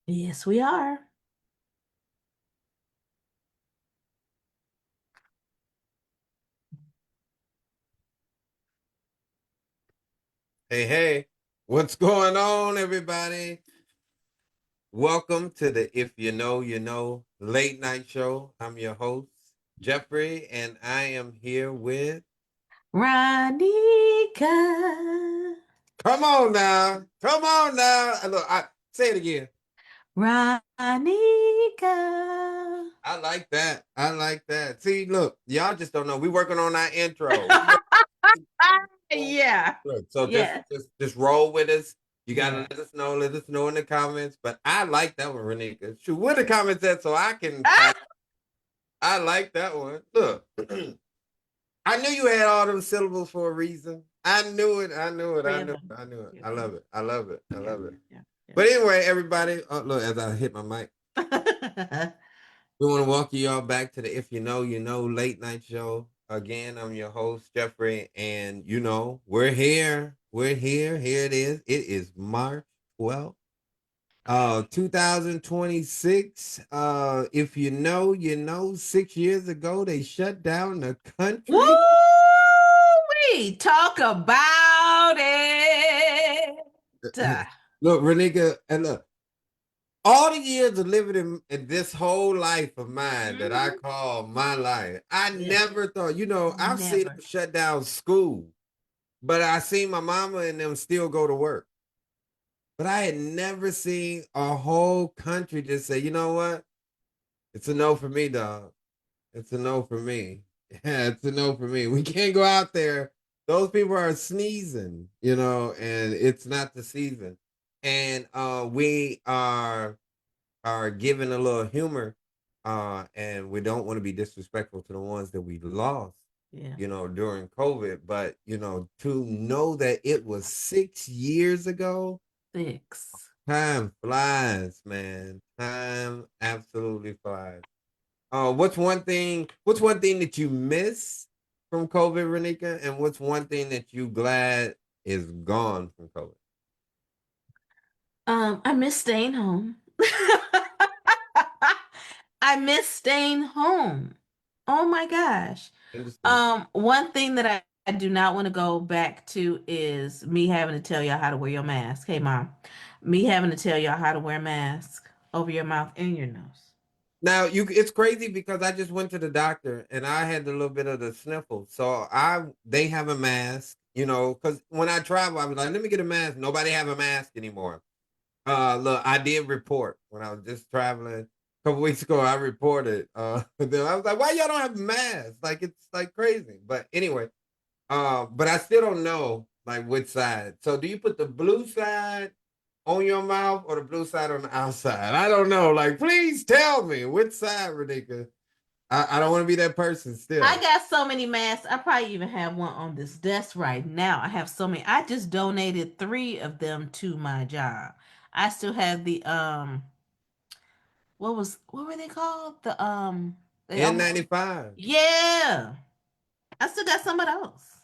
Yes, we are. Hey, hey, what's going on, everybody? Welcome to the If You Know, You Know late night show. I'm your host, Jeffrey, and I am here with. Ronika. Come on now. Come on now. Look, say it again. Ronika. I like that. I like that. See, look, y'all just don't know. We working on our intro. We working Yeah. Look, so just Yes. just just roll with us. You gotta Yeah. let us know in the comments. But I like that one, Renika. Shoot, where the comments at so I can Ah, find. I like that one. Look, I knew you had all them syllables for a reason. I knew it. I knew it. three I of knew it. them. I knew it. Three of I them. love it. I love it. I Yeah. love it. Yeah. But anyway, everybody, look, as I hit my mic, Yeah. we want to welcome y'all back to the If You Know, You Know late night show. Again, I'm your host, Jeffrey, and we're here. We're here. Here it is. It is March 12th, 2026. If you know, 6 years ago they shut down the Woo! country. We talk about it. Look, Renika, and look, all the years of living in this whole life of mine that I Mhm. call my life, I Yeah. never thought, I've seen them Never. shut down school, but I seen my mama and them still go to work. But I had never seen a whole country just say, you know what? It's a no for me, dog. It's a no for me. Yeah, it's a no for me. We can't go out there. Those people are sneezing, and it's not the season. And we are giving a little humor, and we don't want to be disrespectful to the ones that we lost, Yeah. during COVID. But to know that it was 6 years ago, Six. time flies, man. Time absolutely flies. What's one thing that you miss from COVID, Renika? And what's one thing that you glad is gone from COVID? I miss staying home. I miss staying home. Oh my gosh. Understand? One thing that I do not want to go back to is me having to tell y'all how to wear your mask. Hey, mom. Me having to tell y'all how to wear a mask over your mouth and your nose. Now it's crazy because I just went to the doctor and I had a little bit of the sniffle. So they have a mask, because when I travel, I was like, let me get a mask. Nobody have a mask anymore. Look, I did report when I was just traveling a couple weeks ago. I reported. Then I was like, why y'all don't have a mask? Like it's like crazy. But anyway, but I still don't know like which side. So do you put the blue side on your mouth or the blue side on the outside? I don't know. Like, please tell me which side, Radika. I don't want to be that person I still. got so many masks. I probably even have one on this desk right now. I have so many. I just donated three of them to my job. I still have the what were they called? They almost N95. yeah. I still got some of those.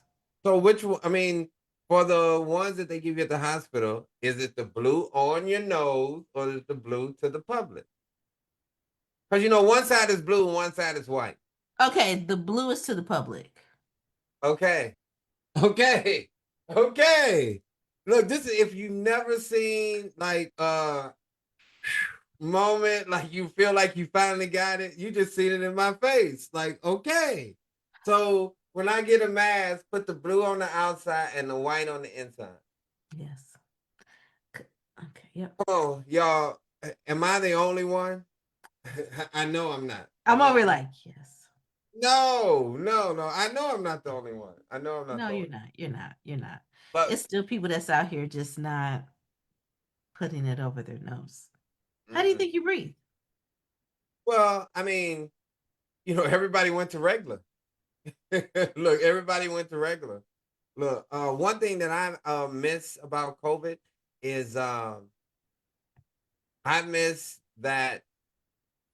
So which one? I mean, for the ones that they give you at the hospital, is it the blue on your nose or is it the blue to the public? Because one side is blue and one side is white. Okay, the blue is to the public. Okay. Okay. Okay. Look, this is if you never seen like moment like you feel like you finally got it, you just seen it in my face. Like, okay. So when I get a mask, put the blue on the outside and the white on the inside. Yes. Okay, yep. Come on, y'all. Am I the only one? I know I'm not. I I'm know over I'm like, yes. no, no, no. I know I'm not the only one. I know I'm not No, the you're only not. You're not. You're not. but It's still people that's out here just not putting it over their nose. How do you mm, think you breathe? well, I mean, everybody went to regular. Look, everybody went to regular. Look, one thing that I miss about COVID is I miss that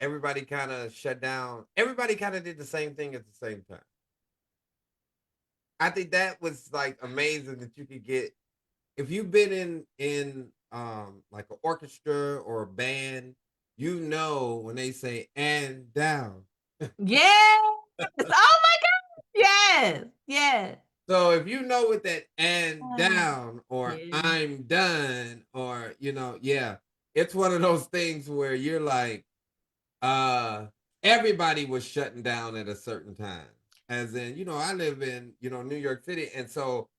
everybody kind of shut down. Everybody kind of did the same thing at the same time. I think that was like amazing that you could get if you've been in like an orchestra or a band, you know when they say "and down." Yes. Oh my God. Yes. Yes. So if you know what that "and Oh, down" or yeah. "I'm done" or yeah, it's one of those things where you're like, uh, everybody was shutting down at a certain time. As in, I live in New York City, and so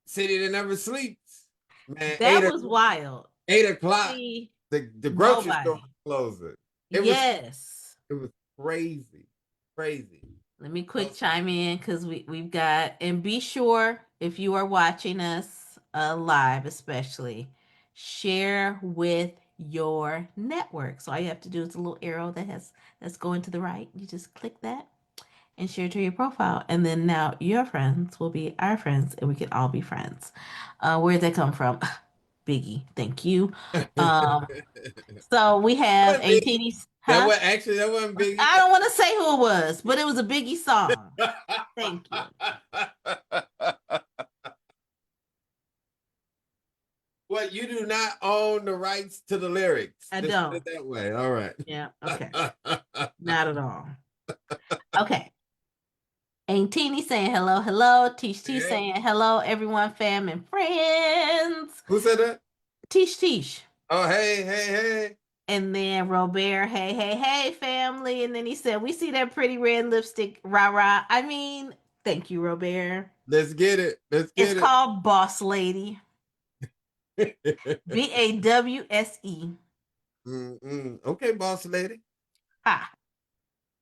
city that never sleeps. Man, That was wild. 8 o'clock, See, the grocery store nobody. was closing. It was Yes. it was crazy, crazy. Let me quick So, chime in because we've got, and be sure if you are watching us live, especially, share with your network. So all you have to do is a little arrow that's going to the right. You just click that and share to your profile, and then now your friends will be our friends, and we can all be friends. Where did that come from? Biggie, thank you. that Um, so we have wasn't a Biggie. teeny, huh? That wasn't Biggie. I don't want to say who it was, but it was a Biggie song. Thank you. Well, you do not own the rights to the lyrics. I Just put don't. it that way. All right. Yeah. Okay. Not at all. Okay. Ain't Teeny saying hello, hello. Teach T Hey, saying hello, everyone, fam and friends. who said that? Teach. Oh, hey, hey, hey. And then Robert, hey, hey, hey, family. And then he said, we see that pretty red lipstick, rah, rah. I mean, thank you, Robert. Let's get it. Let's It's get it. called Boss Lady. BAWSE. Okay, boss lady. Ha.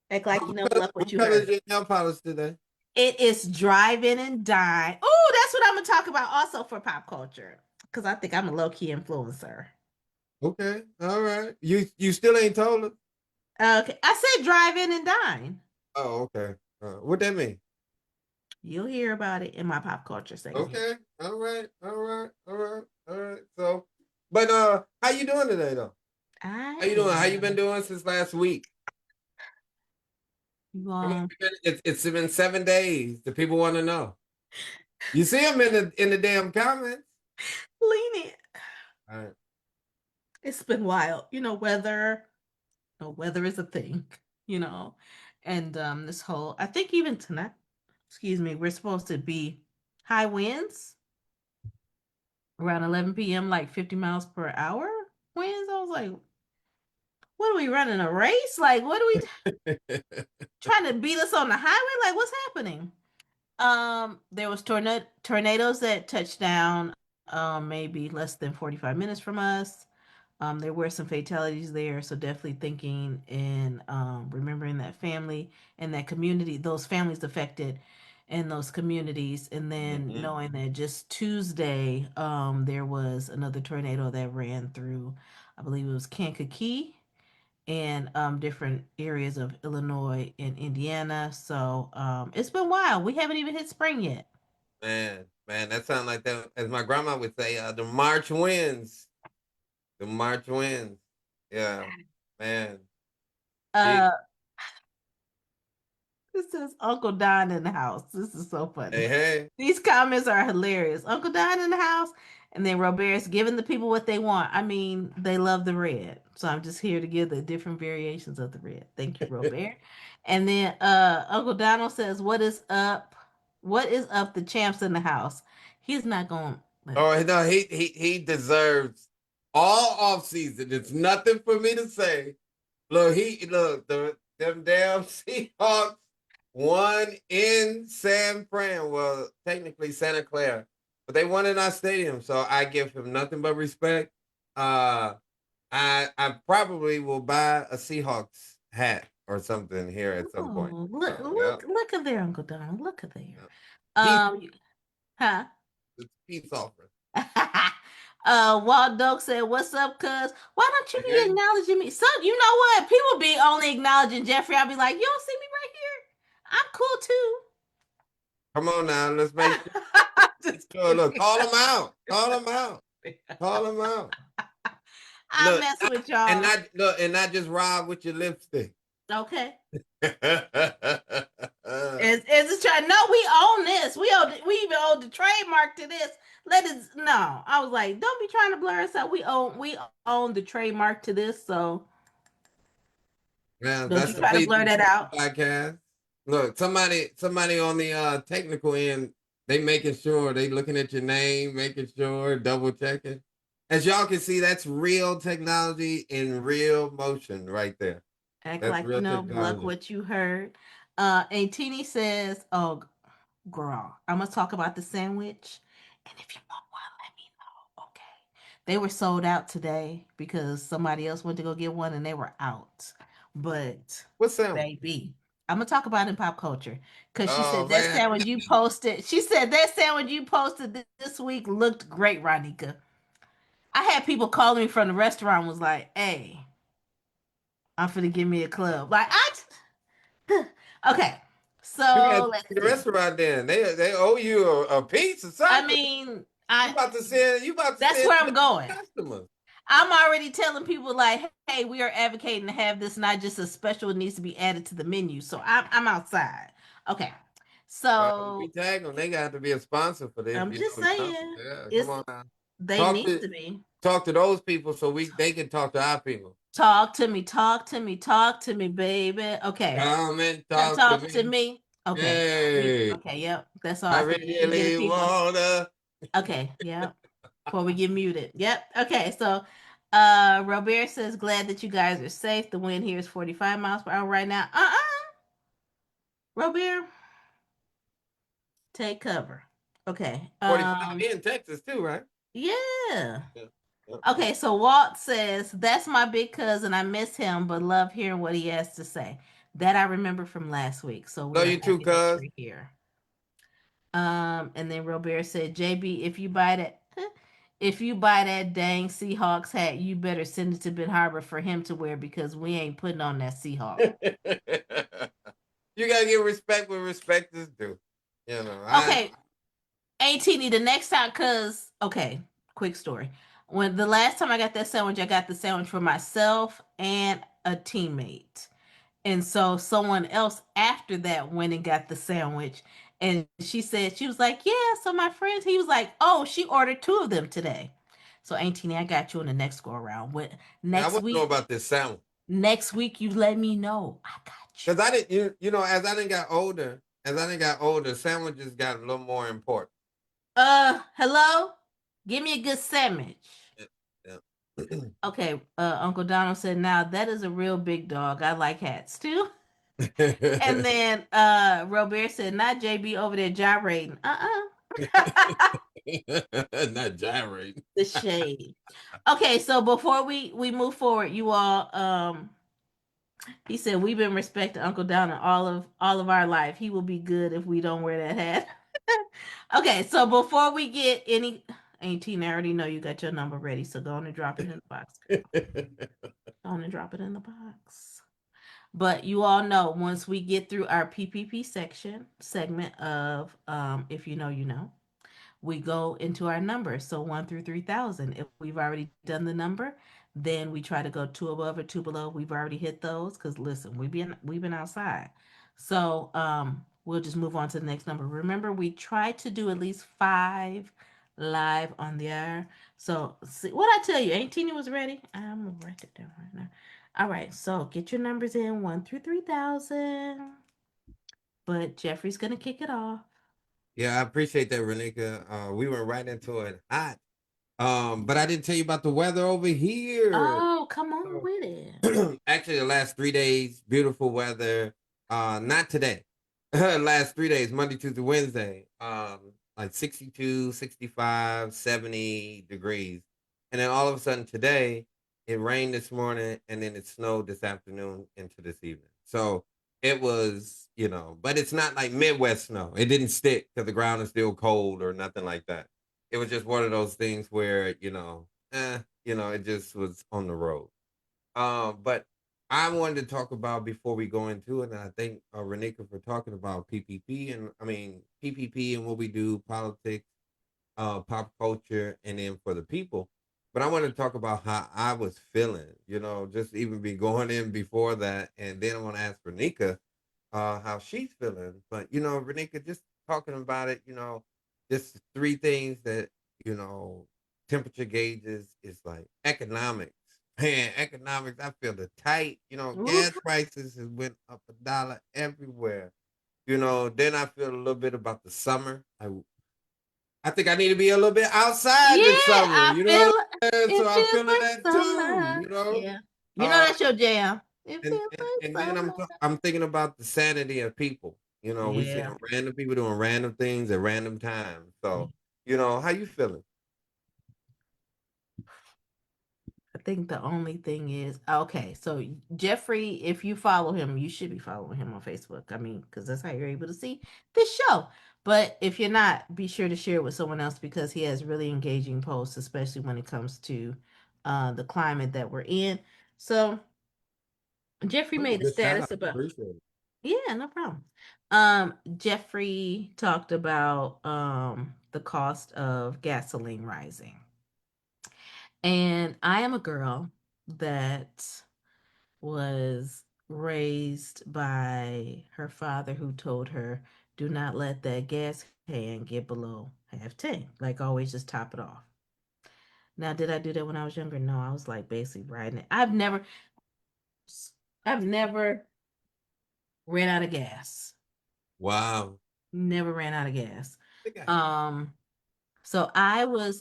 Act like you know luck what What you color is heard. your nail polish today? It is drive in and dine. Oh, that's what I'm gonna talk about also for pop culture. Because I think I'm a low-key influencer. Okay, all right. You still ain't told us? Okay. I said drive in and dine. Oh, okay. What that mean? You'll hear about it in my pop culture segment. Okay, all right, all right, all right, all right. So, but how you doing today though? I How you doing? How you been am. doing since last week? You Come on, um it's been 7 days. The people want to know. You see them in the damn comments. lenient. All right. It's been wild. Weather is a thing, you know. And this whole I think even tonight, excuse me, we're supposed to be high winds around 11 p.m., like 50 miles per hour winds. I was like, what are we running a race? Like, what are we trying to beat us on the highway? Like, what's happening? There was tornadoes that touched down maybe less than 45 minutes from us. There were some fatalities there, so definitely thinking and remembering that family and that community, those families affected in those communities, and then Mhm. knowing that just Tuesday, there was another tornado that ran through, I believe it was Kankakee and different areas of Illinois and Indiana. So it's been wild. We haven't even hit spring yet. Man, that sounds like that. As my grandma would say, the March winds. The March winds. Yeah, man. Uh, Gee, this is Uncle Don in the house. This is so hey, funny. hey. These comments are hilarious. Uncle Don in the house, and then Robert's giving the people what they want. I mean, they love the red, so I'm just here to give the different variations of the red. Thank you, Robert. And then Uncle Donald says, "What is up? What is up? The champs in the house." He's not going. Oh no, he deserves all off season. It's nothing for me to say. Look them damn Seahawks won in San Fran. Well, technically Santa Clara, but they won in our stadium, so I give him nothing but respect. Uh, I probably will buy a Seahawks hat or something here at some point. Oh, look, So yeah, look at there, Uncle Donald. Look at there. yeah. Peace, Um, huh? it's a peace offering. Walt Doak said, "What's up, cuz? Why don't you be Okay, acknowledging me? Some, you know what? People be only acknowledging Jeffrey. I'll be like, you don't see me right here. I'm cool too. come on now, let's make Just sure. Look, kidding. call them out. Call them out. Call them out. I'm Look, messing with y'all. and not just Rob with your lipstick. Okay. Hey, Is it trying? No, we own this. We even own the trademark to this. Let it no. I was like, don't be trying to blur us out. We own the trademark to this, so Yeah, don't that's you the try to Please blur Be that Safe out. podcast. Look, somebody on the technical end, they making sure they looking at your name, making sure, double checking. As y'all can see, that's real technology in real motion right there. Act That's like real luck technology. what you heard. And Teeny says, "Oh, girl, I'm gonna talk about the sandwich, and if you want one, let me know." Okay, they were sold out today because somebody else went to go get one and they were out. But What's sandwich? baby, I'm gonna talk about it in pop culture because she Oh said that man, sandwich you posted. She said that sandwich you posted this week looked great, Ronika. I had people calling me from the restaurant was like, "Hey, I'm finna give me a club." Like okay, you got so let's the see. restaurant then. They owe you a piece or I something. mean, You I about to send that's where I'm millions going. of customers. I'm already telling people like, hey, we are advocating to have this not just a special. It needs to be added to the menu. So I'm outside. Okay, We so tag them. They got to be a sponsor for this. I'm You know, just we come. saying Yeah, come it's on now. they Talk need to to be. talk to those people so they can talk to our people. Talk to me, talk to me, talk to me, baby. Okay, Come and talk to talk to me. me. Okay, Hey, okay, yep. That's all I I said. You ain't getting really people. wanna. Okay, yep. Before we get muted. Yep. Okay, so Robert says glad that you guys are safe. The wind here is 45 miles per hour right now. Robert, take cover. Okay. 45 in Texas too, right? Yeah. Yeah. Yep, yep. Okay, so Walt says that's my big cousin. I miss him, but love hearing what he has to say. That I remember from last week. So we Love are you too, happy that cuz. you're here. And then Robert said, JB, if you buy that dang Seahawks hat, you better send it to Ben Harbor for him to wear because we ain't putting on that Seahawk. You gotta give respect where respect is due. You know, I Okay, ATD the next time, cause okay, quick story. When the last time I got that sandwich, I got the sandwich for myself and a teammate. And so someone else after that went and got the sandwich. And she said, she was like, yeah, so my friends, he was like, oh, she ordered two of them today. So Auntie, I got you in the next go around. What I next want to know week? about this sound Next week you let me know. I got because I didn't. You know, as I didn't got older, sandwiches got a little more important. you. Hello? Give me a good sandwich. Yeah. Yeah. Okay, Uncle Donald said, now that is a real big dog. I like hats too. And then Robert said, not JB over there gyrating. Not gyrate. The shade. Okay, so before we move forward, you all he said we've been respecting Uncle Donald all of our life. He will be good if we don't wear that hat. Okay, so before we get any 18, I already know you got your number ready, so go on and drop it in the box, girl. Go on and drop it in the box. But you all know once we get through our PPP section segment of if you know, you know, we go into our numbers. So 1 through 3,000. If we've already done the number, then we try to go two above or two below. We've already hit those because listen, we've been outside. So we'll just move on to the next number. Remember, we try to do at least 5 live on the air. So see what I tell you, Ain't Tina was ready. I'm gonna write it down right now. All right, so get your numbers in 1 through 3,000. But Jeffrey's gonna kick it off. Yeah, I appreciate that, Renika. We went right into it hot. But I didn't tell you about the weather over here. Oh, come on So, with it. actually, the last 3 days, beautiful weather. Not today. Last 3 days, Monday, Tuesday, Wednesday. Like 62, 65, 70 degrees. And then all of a sudden today, it rained this morning and then it snowed this afternoon into this evening. So it was, but it's not like Midwest snow. It didn't stick because the ground is still cold or nothing like that. It was just one of those things where, it just was on the road. But I wanted to talk about before we go into it, and I think Renika for talking about PPP and I mean PPP and what we do, politics, pop culture, and then for the people. But I want to talk about how I was feeling, just even be going in before that, and then I want to ask Renika how she's feeling. But Renika, just talking about it, just 3 things that you know, temperature gauges. It's like economics. Man, economics, I feel the tight. Gas Oof. prices has went up a dollar everywhere. Then I feel a little bit about the summer. I think I need to be a little bit outside Yeah, this summer. I You know what feel I'm saying? So it I'm feels feeling like that too. summer. Yeah. You know Uh, that's your jam. It and feels and, like and then summer. I'm thinking about the sanity of people. We seeing Yeah. random people doing random things at random times. So, how you feeling? I think the only thing is okay. So Jeffrey, if you follow him, you should be following him on Facebook. I mean, because that's how you're able to see this show. But if you're not, be sure to share it with someone else because he has really engaging posts, especially when it comes to the climate that we're in. So Jeffrey Oh, made a good shout out. status about. Appreciate it. Yeah, no problem. Jeffrey talked about the cost of gasoline rising. And I am a girl that was raised by her father who told her, do not let that gas can get below half tank. Like always just top it off. Now, did I do that when I was younger? No, I was like basically riding it. I've never ran out of gas. Wow. Never ran out of gas. I think Um, so I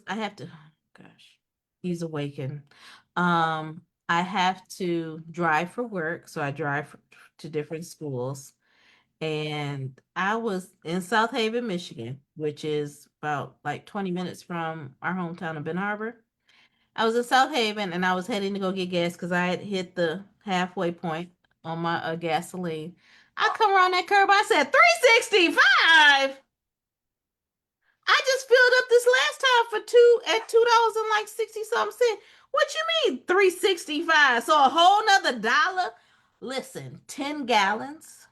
have to, oh, gosh, he's awakened. I have to drive for work. So I drive to different schools. And I was in South Haven, Michigan, which is about like 20 minutes from our hometown of Ben Harbor. I was in South Haven and I was heading to go get gas because I had hit the halfway point on my gasoline. I come around that curb, I said 365. I just filled up this last time for $2 and like 60 something cents. What you mean 365? So a whole nother dollar? Listen, 10 gallons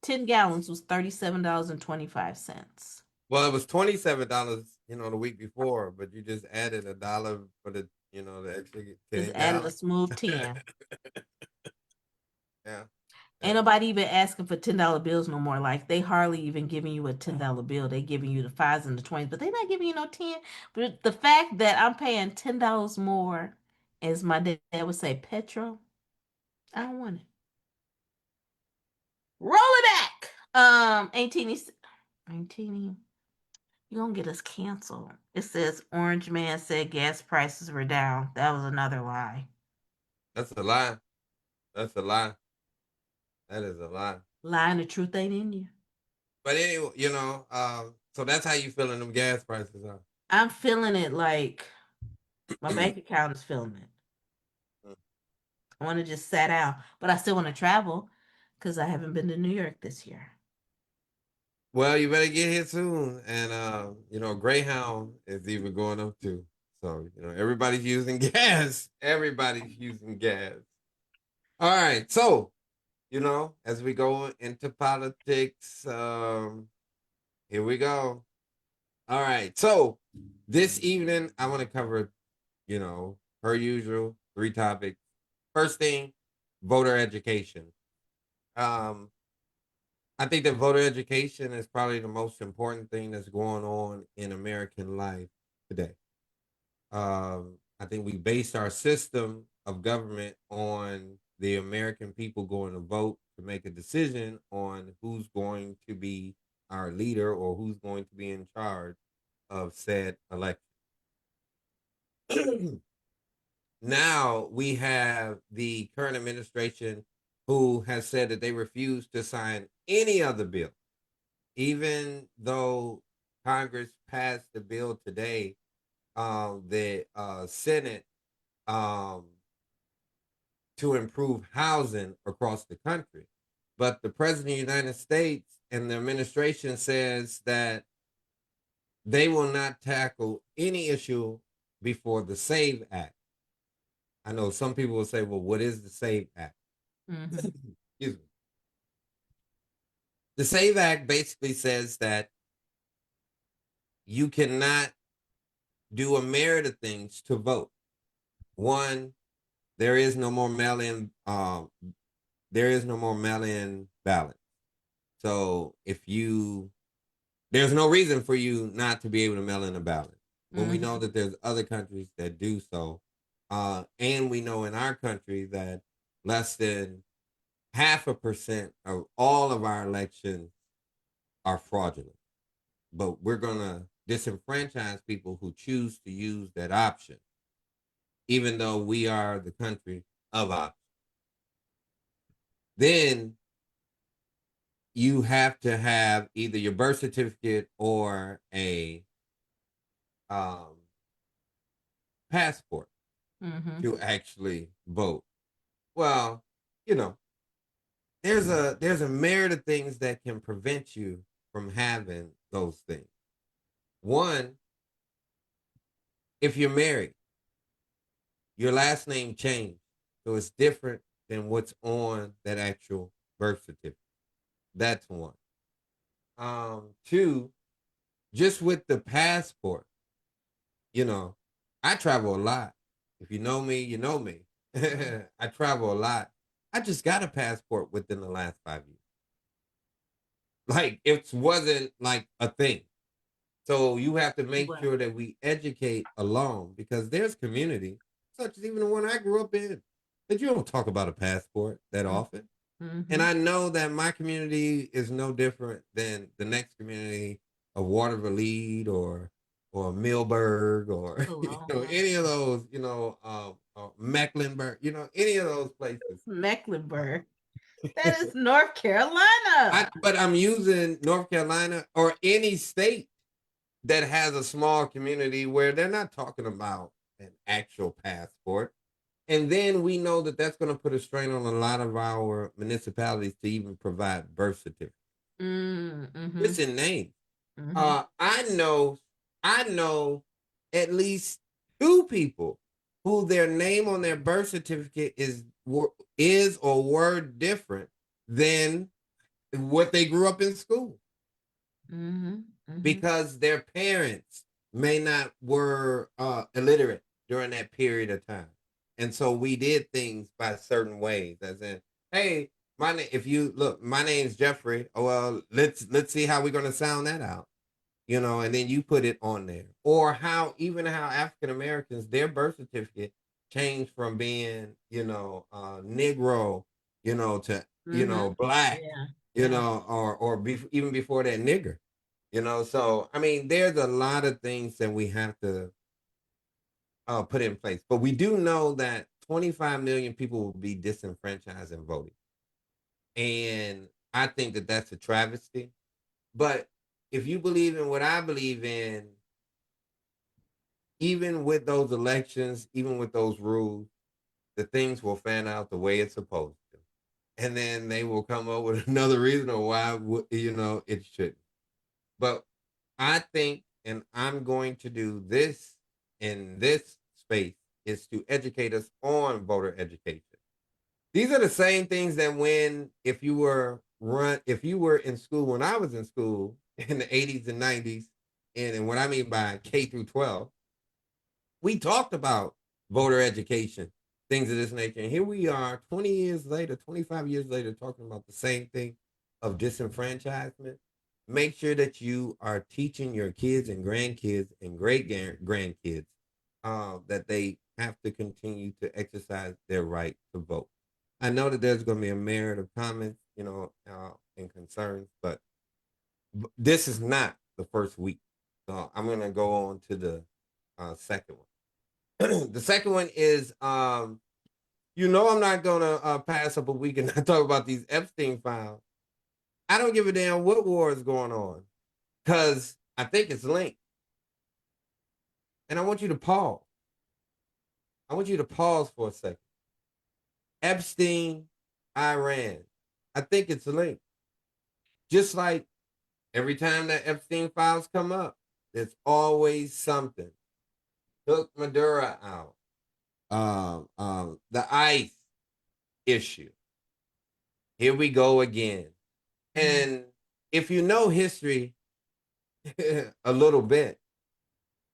was $37.25. well, it was $27, the week before, but you just added a dollar for the extra Just 10 added a gallons. smooth 10. Yeah. Ain't Yeah. nobody even asking for $10 bills no more. Like they hardly even giving you a $10 bill. They giving you the fives and the 20s, but they not giving you no 10. But the fact that I'm paying $10 more, as my dad would say, petrol, I don't want it. Roll it back. Auntie, you gonna get us canceled. It says Orange Man said gas prices were down. That was another lie. That's a lie. That's a lie. That is a lie. Lying, the truth ain't in you. But anyway, so that's how you feeling them gas prices are. I'm feeling it like my bank account is feeling it. I want to just sat out, but I still want to travel because I haven't been to New York this year. Well, you better get here soon. And Greyhound is even going up too. So, everybody's using gas. Everybody's using gas. All right. So, as we go into politics, here we go. All right. So this evening I want to cover, per usual, three topics. First thing, voter education. Um, I think that voter education is probably the most important thing that's going on in American life today. I think we based our system of government on the American people going to vote to make a decision on who's going to be our leader or who's going to be in charge of said election. Now we have the current administration who has said that they refuse to sign any other bill, even though Congress passed the bill today. The Senate um, to improve housing across the country. But the president of the United States and the administration says that they will not tackle any issue before the SAVE Act. I know some people will say, well, what is the SAVE Act? Mm-hmm. Excuse me. The SAVE Act basically says that you cannot do a merit of things to vote. One, there is no more mail-in ballot. So if you there's no reason for you not to be able to mail in a ballot. when we know Mm-hmm. that there's other countries that do so. And we know in our country that less than 0.5% of all of our elections are fraudulent. But we're going to disenfranchise people who choose to use that option, even though we are the country of options. Then you have to have either your birth certificate or a um, passport Mm-hmm. to actually vote. Well, you know, there's a myriad of things that can prevent you from having those things. One, if you're married, your last name changed, so it's different than what's on that actual birth certificate. That's one. Two, just with the passport, you know, I travel a lot. If you know me, you know me. I travel a lot. I just got a passport within the last 5 years. Like it wasn't like a thing. So you have to make Right. sure that we educate along because there's community, such as even the one I grew up in, that you don't talk about a passport that often. And Mm-hmm. I know that my community is no different than the next community of Watervliet or Millburg or Hello. any of those, Mecklenburg, any of those places. Mecklenburg. That is North Carolina. But I'm using North Carolina or any state that has a small community where they're not talking about an actual passport. And then we know that that's going to put a strain on a lot of our municipalities to even provide birth certificates. Mm-hmm. It's in name. Mm-hmm. I know at least two people who their name on their birth certificate is or were different than what they grew up in school Mm-hmm. Mm-hmm. because their parents may not were illiterate during that period of time, and so we did things by certain ways. As in, hey, my name. If you look, my name's Jeffrey. Oh, well, let's see how we're gonna sound that out. And then you put it on there. Or how African Americans, their birth certificate changed from being, Negro, to, Mm-hmm. black, Yeah. Yeah. even before that nigger. So I mean, there's a lot of things that we have to put in place. But we do know that 25 million people will be disenfranchised in voting. And I think that that's a travesty. But if you believe in what I believe in, even with those elections, even with those rules, the things will fan out the way it's supposed to. And then they will come up with another reason of why it shouldn't. But I think, and I'm going to do this in this space, is to educate us on voter education. These are the same things that if you were in school when I was in school in the 80s and 90s, and what I mean by K through 12, we talked about voter education, things of this nature. And here we are 20 years later, 25 years later, talking about the same thing of disenfranchisement. Make sure that you are teaching your kids and grandkids and great grandkids that they have to continue to exercise their right to vote. I know that there's going to be a myriad of comments, and concerns, but this is not the first week. So I'm going to go on to the second one. The second one is, I'm not gonna pass up a week and not talk about these Epstein files. I don't give a damn what war is going on because I think it's linked. And I want you to pause. I want you to pause for a second. Epstein, Iran. I think it's linked. Just like every time that Epstein files come up, there's always something. Took Maduro out. The ICE issue. Here we go again. Mm-hmm. And if you know history a little bit,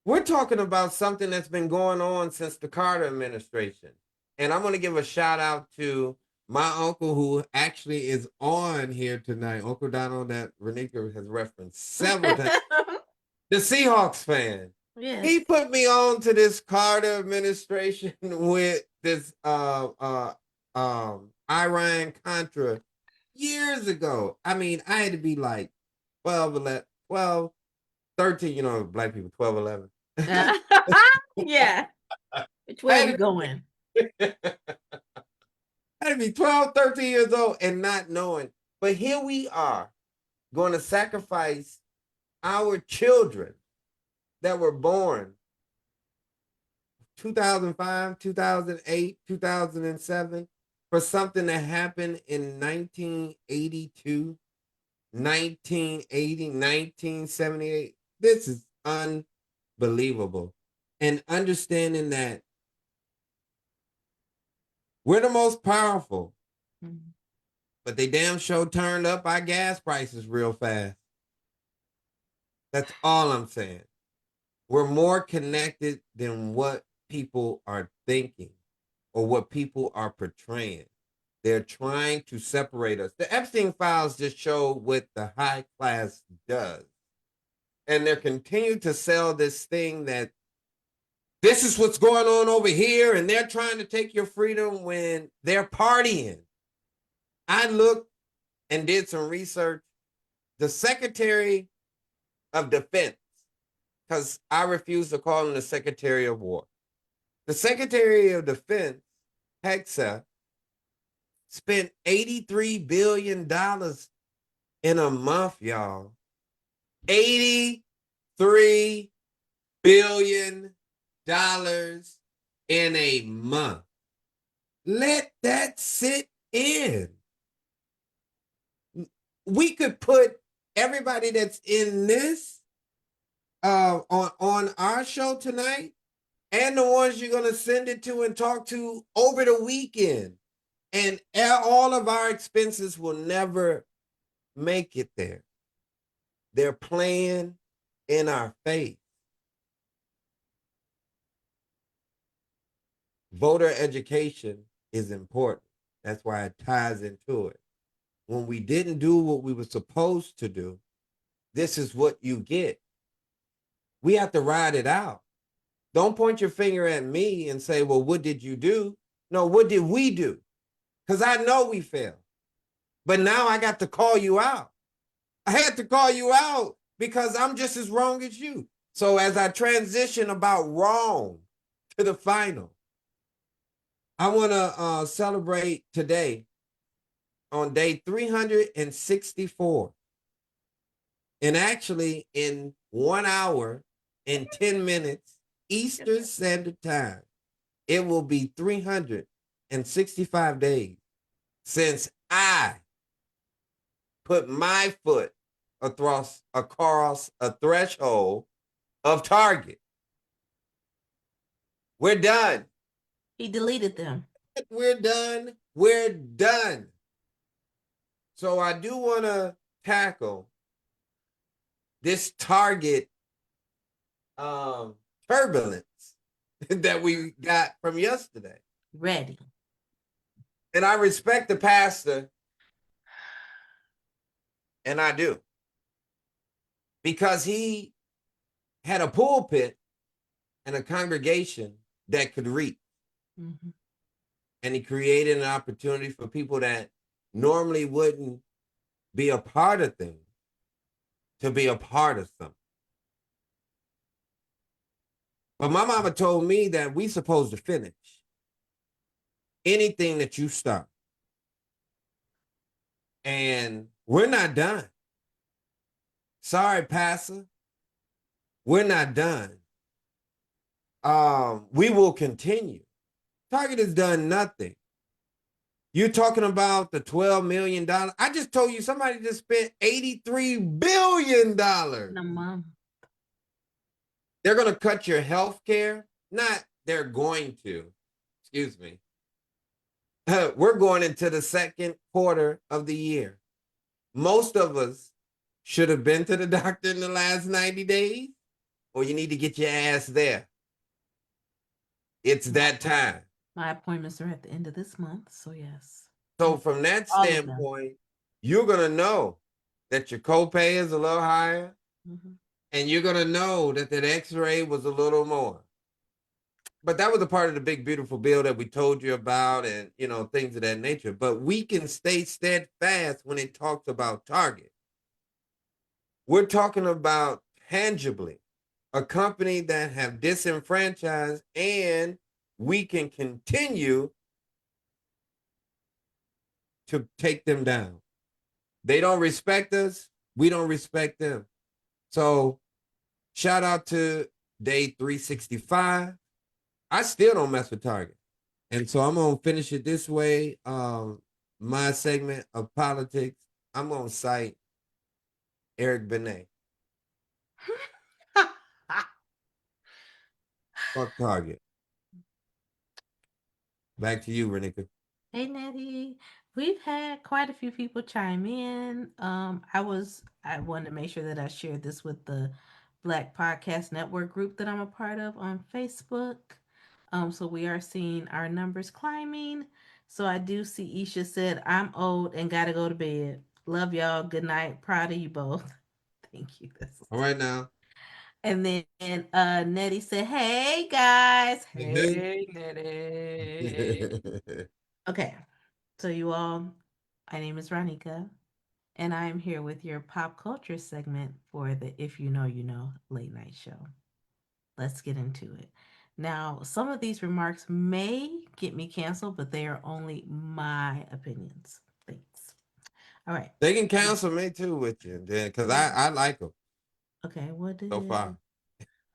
we're talking about something that's been going on since the Carter administration. And I'm going to give a shout out to my uncle who actually is on here tonight, Uncle Donald, that Renika has referenced several times. The Seahawks fan. Yes. He put me on to this Carter administration with this Iran Contra years ago. I mean, I had to be like 12, 11, 12, 13, black people, 12, 11. Yeah. Which I way are we had going? I had to be 12, 13 years old and not knowing. But here we are going to sacrifice our children that were born 2005, 2008, 2007 for something that happened in 1982, 1980, 1978. This is unbelievable. And understanding that we're the most powerful, Mhm. but they damn sure turned up our gas prices real fast. That's all I'm saying. We're more connected than what people are thinking or what people are portraying. They're trying to separate us. The Epstein files just show what the high class does. And they're continuing to sell this thing that this is what's going on over here, and they're trying to take your freedom when they're partying. I looked and did some research. The Secretary of Defense, because I refuse to call him the Secretary of War. The Secretary of Defense, Hexa, spent $83 billion in a month, y'all. $83 billion in a month. Let that sit in. We could put everybody that's in this on our show tonight and the ones you're going to send it to and talk to over the weekend. And all of our expenses will never make it there. They're playing in our face. Voter education is important. That's why it ties into it. When we didn't do what we were supposed to do, this is what you get. We have to ride it out. Don't point your finger at me and say, well, what did you do? No, what did we do? Because I know we failed. But now I got to call you out. I had to call you out because I'm just as wrong as you. So as I transition about wrong to the final, I want to celebrate today on day 364. And actually, in 1 hour and 10 minutes Eastern Standard Time, it will be 365 days since I put my foot across a threshold of Target. We're done. He deleted them. We're done. We're done. So I do want to tackle this Target turbulence that we got from yesterday. Ready. And I respect the pastor, and I do, because he had a pulpit and a congregation that could reach. Mm-hmm. And he created an opportunity for people that normally wouldn't be a part of things to be a part of something. But my mama told me that we supposed to finish anything that you start. And we're not done. Sorry, Pastor. We're not done. We will continue. Target has done nothing. You're talking about the $12 million. I just told you somebody just spent $83 billion. No, mom. They're going to cut your health care. Not they're going to. Excuse me. We're going into the second quarter of the year. Most of us should have been to the doctor in the last 90 days, or you need to get your ass there. It's that time. My appointments are at the end of this month, so yes. So from that All of them. standpoint, you're going to know that your copay is a little higher Mm-hmm. and you're gonna know that that X-ray was a little more. But that was a part of the big beautiful bill that we told you about, and things of that nature. But we can stay steadfast when it talks about Target. We're talking about tangibly a company that have disenfranchised, and we can continue to take them down. They don't respect us. We don't respect them. So shout out to day 365. I still don't mess with Target. And so I'm gonna finish it this way. My segment of politics, I'm gonna cite Eric Benet. Fuck Target. Back to you, Renika. Hey Nettie, we've had quite a few people chime in. I wanted to make sure that I shared this with the Black Podcast Network group that I'm a part of on Facebook. So we are seeing our numbers climbing. So I do see Isha said, I'm old and gotta go to bed. Love y'all. Good night. Proud of you both. Thank you. All right now. And then Nettie said, Hey guys. Hey Nettie. Okay. So, you all, my name is Ronika, and I am here with your pop culture segment for the If You Know, You Know late night show. Let's get into it. Now, some of these remarks may get me canceled, but they are only my opinions. Thanks. All right. They can counsel me too with you, because I like them Okay, what so did far.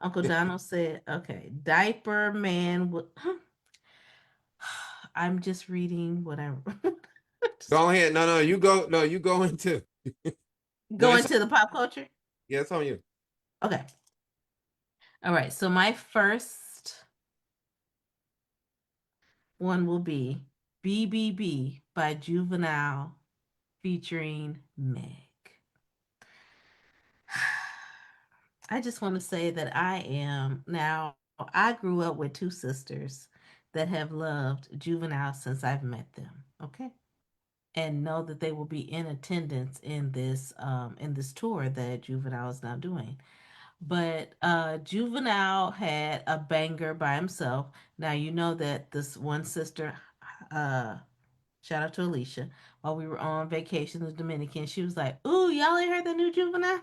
Uncle Donald said? Okay, diaper man. I'm just reading what I Go ahead. No, no, you go. No, you go into. No, go into the pop culture. yeah, it's on you. Okay. All right. So my first one will be BBB by Juvenile featuring Meg. I just want to say that I grew up with two sisters that have loved Juvenile since I've met them. Okay. And know that they will be in attendance in this tour that Juvenile is now doing. But Juvenile had a banger by himself. Now you know that this one sister, uh, shout out to Alicia, while we were on vacation in the Dominican, she was like, "Ooh, y'all ain't heard the new Juvenile?"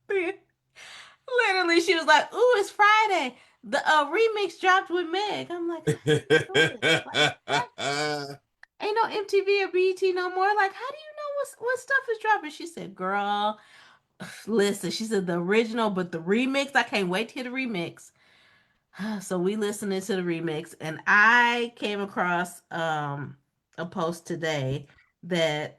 Literally, she was like, "Ooh, it's Friday. The remix dropped with Meg." I'm like, "How do you know this? Like, what? Ain't no MTV or BET no more. Like, how do you know what stuff is dropping?" She said, "Girl, listen." She said the original, but the remix, I can't wait to hear the remix. So we listening to the remix, and I came across a post today that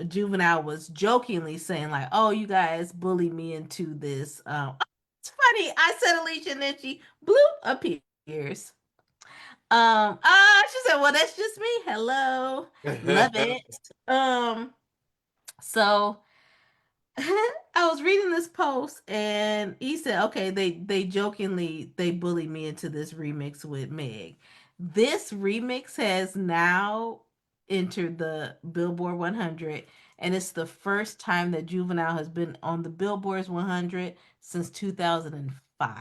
Juvenile was jokingly saying like, "Oh, you guys bullied me into this." It's funny. I said Alicia, and then she bloop appears. She said, "Well, that's just me. Hello, love it." Um, so I was reading this post and he said, okay, they jokingly they bullied me into this remix with Meg. This remix has now entered the Billboard 100 and it's the first time that Juvenile has been on the Billboard's 100 since 2005.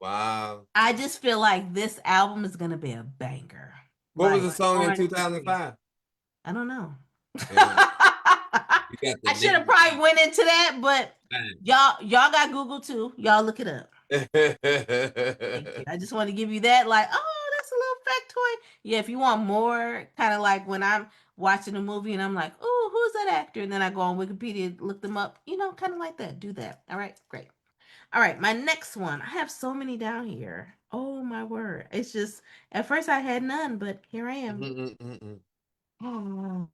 Wow. I just feel like this album is going to be a banger. What was Like the song in on and free. 2005? I don't know. Yeah, you got the I should have name. probably went into that, but y'all got Google too. Y'all look it up. Thank you. I just want to give you that, like, oh, that's a little factoid. Yeah, if you want more, kind of like when I'm watching a movie and I'm like, oh, who's that actor? And then I go on Wikipedia, look them up, kind of like that. Do that. All right, great. All right, my next one. I have so many down here. Oh my word. It's just at first I had none, but here I am. Oh.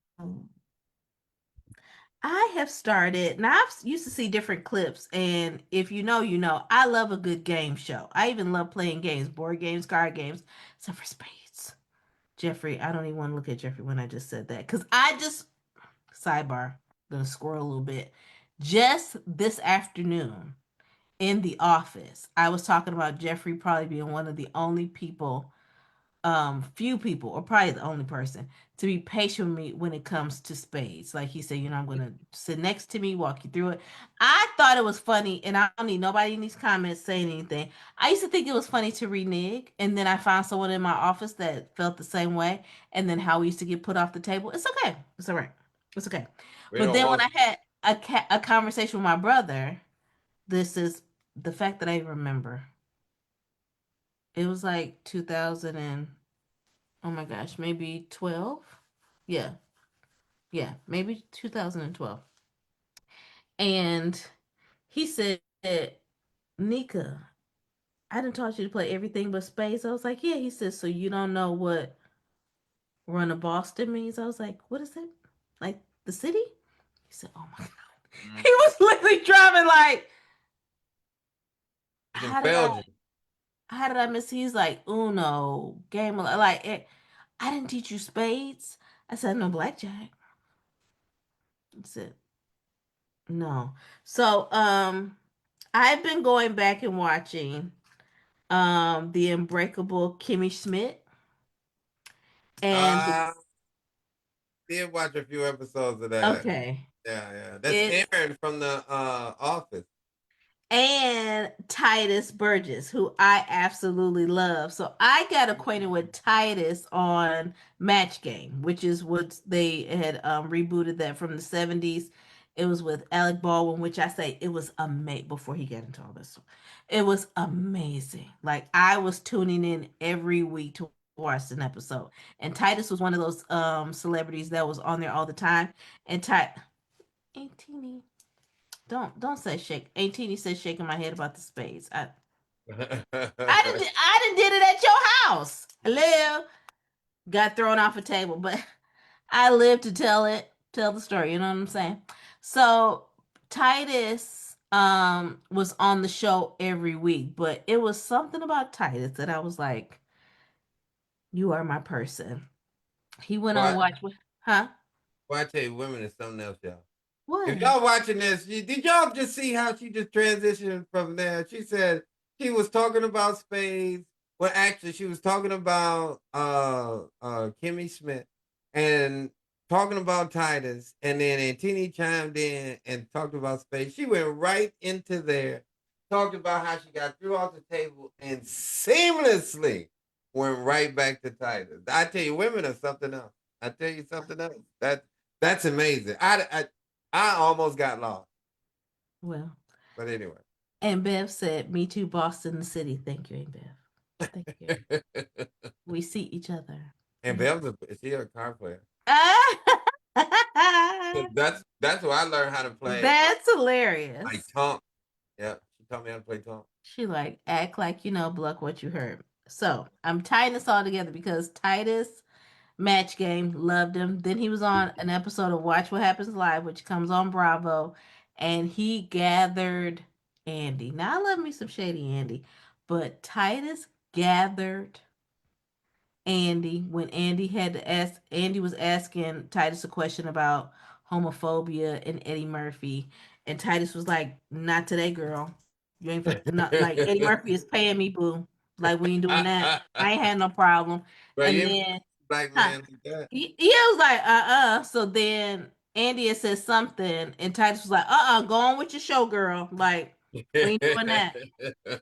I have started. Now I've used to see different clips, and if you know, you know. I love a good game show. I even love playing games, board games, card games, except for spades. Jeffrey, I don't even want to look at Jeffrey when I just said that because I just sidebar. Gonna scroll a little bit. Just this afternoon in the office, I was talking about Jeffrey probably being one of the only people few people, or probably the only person, to be patient with me when it comes to spades. Like he said, I'm gonna sit next to me, walk you through it. I thought it was funny, and I don't need nobody in these comments saying anything. I used to think it was funny to renege, and then I found someone in my office that felt the same way, and then how we used to get put off the table. It's okay. It's all right. It's okay. We But don't then when want I had a conversation with my brother, this is the fact that I remember. It was like 2000 and, oh my gosh, maybe 12? Yeah. Yeah, maybe 2012. And he said, Nika, I didn't taught you to play everything but spades. I was like, yeah. He said, so you don't know what run a Boston means? I was like, what is it? Like the city? He said, oh my God. mm, He was literally driving like, he done how did I failed you. how did I miss? He's like, Uno, game of like I didn't teach you spades. I said, no blackjack. I said, no. So I've been going back and watching the Unbreakable Kimmy Schmidt and I did watch a few episodes of that. okay. Yeah, yeah. That's It's Aaron from the Office. and Titus Burgess, who I absolutely love. So I got acquainted with Titus on Match Game, which is what they had rebooted that from the 70s. It was with Alec Baldwin, which I say it was amazing before he got into all this. It was amazing. Like I was tuning in every week to watch an episode. And Titus was one of those celebrities that was on there all the time. And Ty 18 don't say shake. 18 he says shaking my head about the spades. I didn't did it at your house. Hello. Got thrown off a table, but I live to tell the story, you know what I'm saying? So Titus was on the show every week, but it was something about Titus that I was like, you are my person. He went on What? watch with huh? Well, I tell you, women is something else, y'all. If What? y'all watching this, did y'all just see how she just transitioned from there? She said she was talking about spades. Well, actually, she was talking about Kimmy Schmidt and talking about Titus, and then Antini chimed in and talked about spades. She went right into there, talked about how she got through off the table, and seamlessly went right back to Titus. I tell you, women are something else. I tell you something else. That's amazing. I almost got lost. Well, But anyway. and Bev said, me too, Boston the city. Thank you, Aunt Bev. Thank you. We see each other. And Yeah. Bev's is she a card player? Ah! That's where I learned how to play That's like hilarious. Tomp. Yeah, she taught me how to play Tomp. She like act like you know, Bluck what you heard. So I'm tying this all together because Titus Match Game loved him. Then he was on an episode of Watch What Happens Live, which comes on Bravo, and he gathered Andy. Now I love me some shady Andy, but Titus gathered Andy when Andy had to ask Andy was asking Titus a question about homophobia and Eddie Murphy, and Titus was like, "Not today, girl. You ain't not like Eddie Murphy is paying me, boo. Like we ain't doing that. I ain't had no problem." Bro, And you ain't then, black huh? man like that. He was like, So then Andy had said something, and Titus was like, go on with your show, girl. Like we ain't doing that.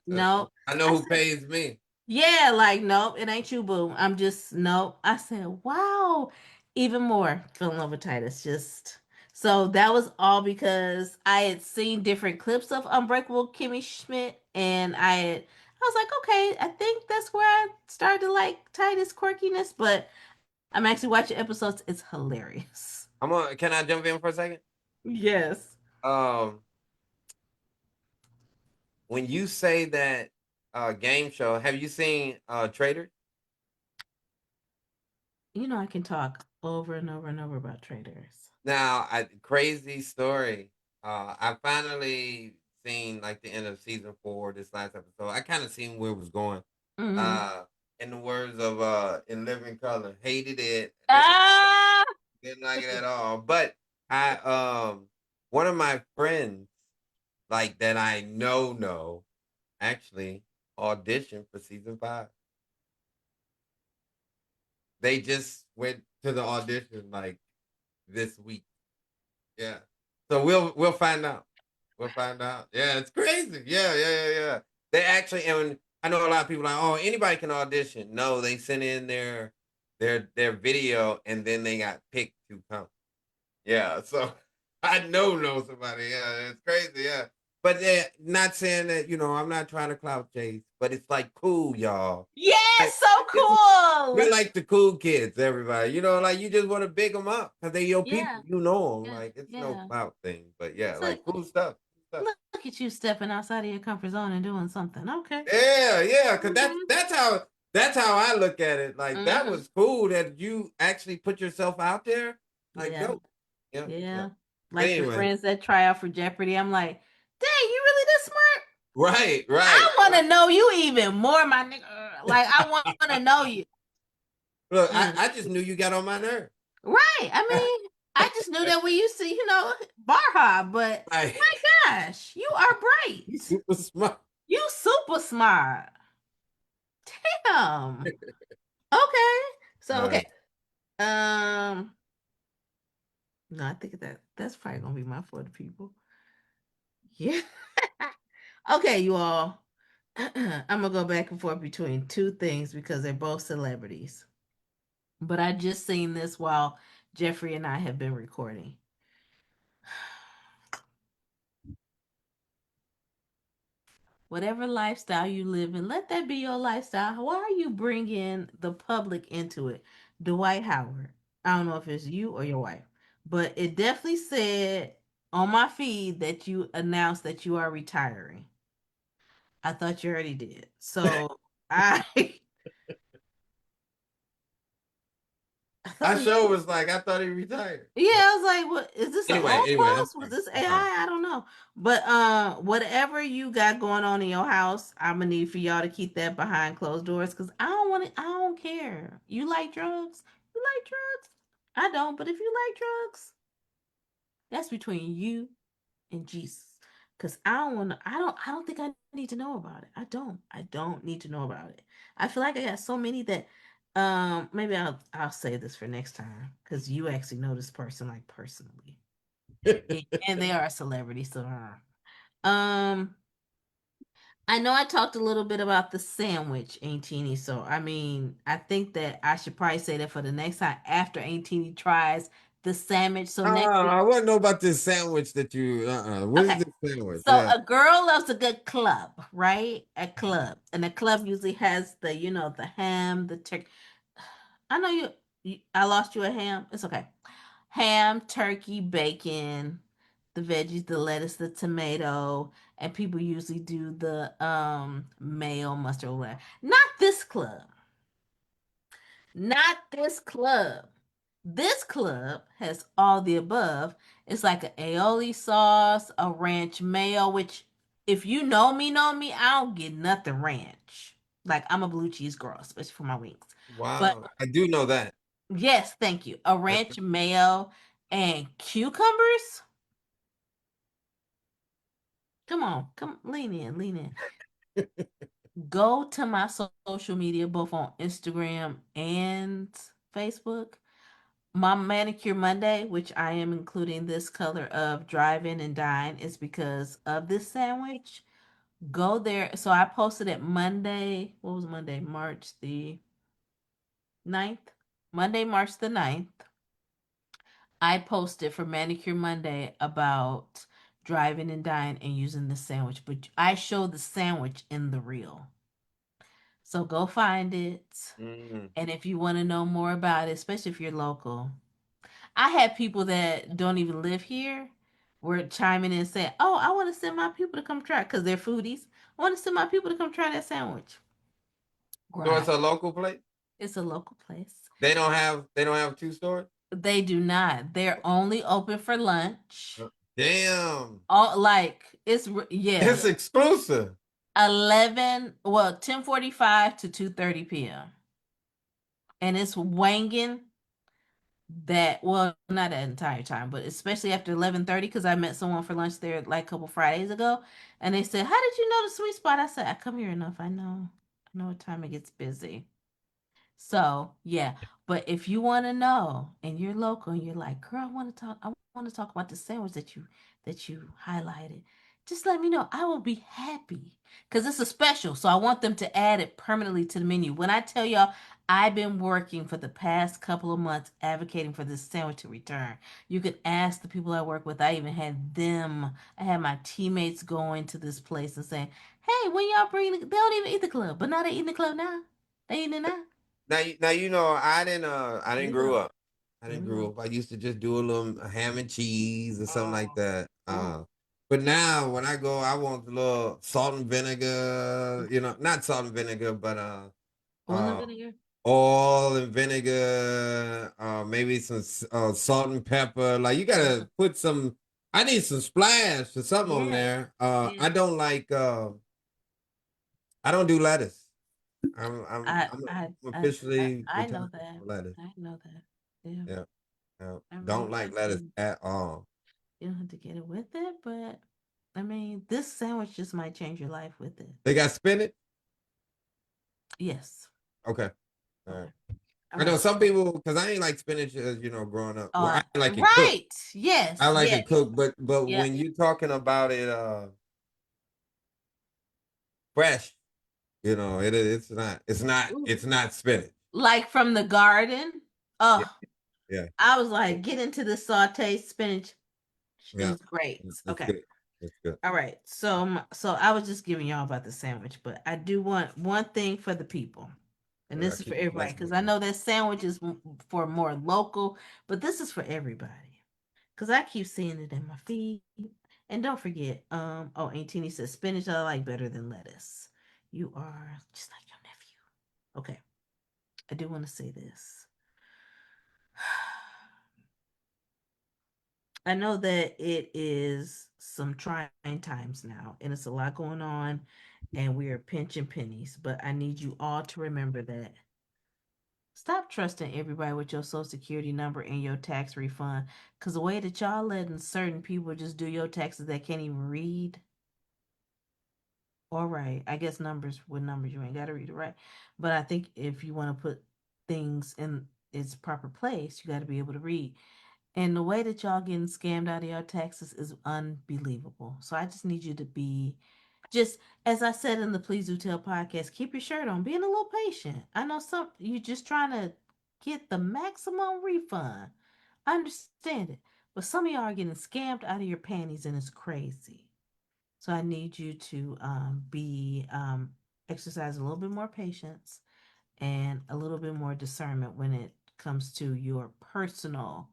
No. I know I who said, pays me. yeah, like, nope, it ain't you, boo. I'm just, nope. I said, wow. Even more fell in love with Titus. Just so that was all because I had seen different clips of Unbreakable Kimmy Schmidt, and I was like, okay, I think that's where I started to like Titus quirkiness, but I'm actually watching episodes. It's hilarious. Can I jump in for a second? Yes. Um, when you say that game show, have you seen Traders? I can talk over and over and over about traders. Now, crazy story. I finally seen like the end of season 4, this last episode. I kind of seen where it was going. Mm-hmm. Uh, in the words of In Living Color, hated it. Ah! Didn't like it at all. But I one of my friends like that I know actually auditioned for season 5. They just went to the audition like this week. Yeah. So we'll find out. We'll find out. Yeah, it's crazy. Yeah, yeah, yeah, yeah. They actually, and I know a lot of people like, oh, anybody can audition. No, they sent in their video and then they got picked to come. Yeah, so I know somebody. Yeah, it's crazy. Yeah, but not saying that I'm not trying to clout chase, but it's like cool, y'all. Yes, Like so it's cool. we like the cool kids, everybody. Like you just want to big them up because they your Yeah, people. You know them. yeah, Like it's no yeah. clout thing, but yeah, It's like, like cool stuff. Cool stuff. look at you stepping outside of your comfort zone and doing something. Okay. Yeah, yeah, because that's Okay. that's how that's how I look at it. Like that Mm-hmm. was cool that you actually put yourself out there. Like Yeah. dope. Yeah, yeah. Yeah. But Like the anyway, friends that try out for Jeopardy. I'm like, dang, you really this smart? right, right, I want right. to know you even more, my nigga. Like, I want to know you. Look, Mm. I just knew you got on my nerve. Right. I mean, I just knew that we used to, bar hop, but Like my gosh, you are you bright. super smart. You super smart. Damn. Okay. So, Uh, okay. Um, no, I think that's probably gonna be my for the people. Yeah. Okay, you all. I'm gonna go back and forth between two things because they're both celebrities. But I just seen this while Jeffrey and I have been recording. Whatever lifestyle you live in, let that be your lifestyle. Why are you bringing the public into it? Dwight Howard. I don't know if it's you or your wife, but it definitely said on my feed that you announced that you are retiring. I thought you already did. So I I thought I you sure was like, I thought he retired. Yeah, I was like, "What is this? An old Anyway, that's post? Was fine. this That's fine. AI? I don't know." But whatever you got going on in your house, I'm gonna need for y'all to keep that behind closed doors because I don't want it. I don't care. You like drugs? You like drugs? I don't. But if you like drugs, that's between you and Jesus. Cause I don't want to. I don't think I need to know about it. I don't. I don't need to know about it. I feel like I got so many that. Maybe I'll say this for next time because you actually know this person like personally, and they are a celebrity. So, um, I know I talked a little bit about the sandwich, Auntie. So, I mean, I think that I should probably say that for the next time after Auntie tries the sandwich. So next week. I want to know about this sandwich that you. What is Okay. this sandwich? So Yeah. a girl loves a good club, right? A club. And a club usually has the ham, the turkey. I know I lost you a ham. It's okay. Ham, turkey, bacon, the veggies, the lettuce, the tomato, and people usually do the mayo, mustard, or whatever. Not this club. Not this club. This club has all the above. It's like an aioli sauce, a ranch mayo, which if you know me, I don't get nothing ranch. Like I'm a blue cheese girl, especially for my wings. But Wow. I do know that. yes, thank you. A ranch mayo and cucumbers. Come on, come lean in, lean in. Go to my social media, both on Instagram and Facebook. My manicure Monday, which I am including this color of drive in and dine, is because of this sandwich. Go there. So I posted it Monday. What was Monday? March the 9th. Monday, March the 9th. I posted for Manicure Monday about driving and dine and using the sandwich, but I showed the sandwich in the reel. So go find it. Mm. And if you want to know more about it, especially if you're local, I had people that don't even live here were chiming in and saying, "Oh, I want to send my people to come try because they're foodies. I want to send my people to come try that sandwich." So Right. it's a local place. It's a local place. They don't have two stores. They do not. They're only open for lunch. Uh, Damn. All like yeah, It's exclusive. 10:45 to 2:30 p.m. And it's wanging that not that entire time, but especially after 11:30 because I met someone for lunch there like a couple Fridays ago, and they said, "How did you know the sweet spot?" I said, "I come here enough. I know what time it gets busy." So yeah. But if you want to know and you're local and you're like, girl, I want to talk about the sandwich that you highlighted. Just let me know. I will be happy because it's a special. So I want them to add it permanently to the menu. When I tell y'all, I've been working for the past couple of months advocating for this sandwich to return. You could ask the people I work with. I even had them. I had my teammates going to this place and saying, "Hey, when y'all bring? They don't even eat the club, but now they eating the club now. They eating it now. Now you know I Here didn't we grow go. up. I Here didn't we grow go. up. I used to just do a little ham and cheese or something like Oh, that. ooh, But now when I go, I want a little salt and vinegar. You know, not salt and vinegar, but oil and uh, vinegar. oil and vinegar. Maybe some salt and pepper. Like you Yeah, gotta put some. I need some splash or something on yeah, there. yeah. I don't like. I don't do lettuce. I, I, I'm I, I, officially I know retired that. from lettuce. I know that. Yeah. Yeah, yeah. I Don't mean, like lettuce listen, at all. you don't have to get it with it, but I mean, this sandwich just might change your life with it. They got spinach. Yes. Okay, all right. Okay. All I know right. some So, people because I ain't like spinach as growing up. Well, I like it cooked. right. I Yes. like Yes. it cooked, but Yep. when you talking about it fresh, Ooh. it's not spinach. Like from the garden. Yeah, Oh, yeah, I was like, get into the sauteed spinach. yeah. It's great. It's Okay. good. It's good. All right. So I was just giving y'all about the sandwich, but I do want one thing for the people. And Yeah, I this is for keep everybody messing because with I you. know that sandwich is for more local, but this is for everybody. Cuz I keep seeing it in my feed. And don't forget, oh, Aunt Teeny says spinach I like better than lettuce. You are just like your nephew. Okay. I do want to say this. I know that it is some trying times now, and it's a lot going on, and we are pinching pennies. But I need you all to remember that. Stop trusting everybody with your social security number and your tax refund. Because the way that y'all letting certain people just do your taxes that can't even read, all right, I guess numbers with numbers, you ain't got to read it right. But I think if you want to put things in its proper place, you got to be able to read. And the way that y'all getting scammed out of your taxes is unbelievable. So I just need you to be just as I said in the Please Do Tell podcast, keep your shirt on, being a little patient. I know some you just trying to get the maximum refund. I understand it. But some of y'all are getting scammed out of your panties and it's crazy. So I need you to be exercise a little bit more patience and a little bit more discernment when it comes to your personal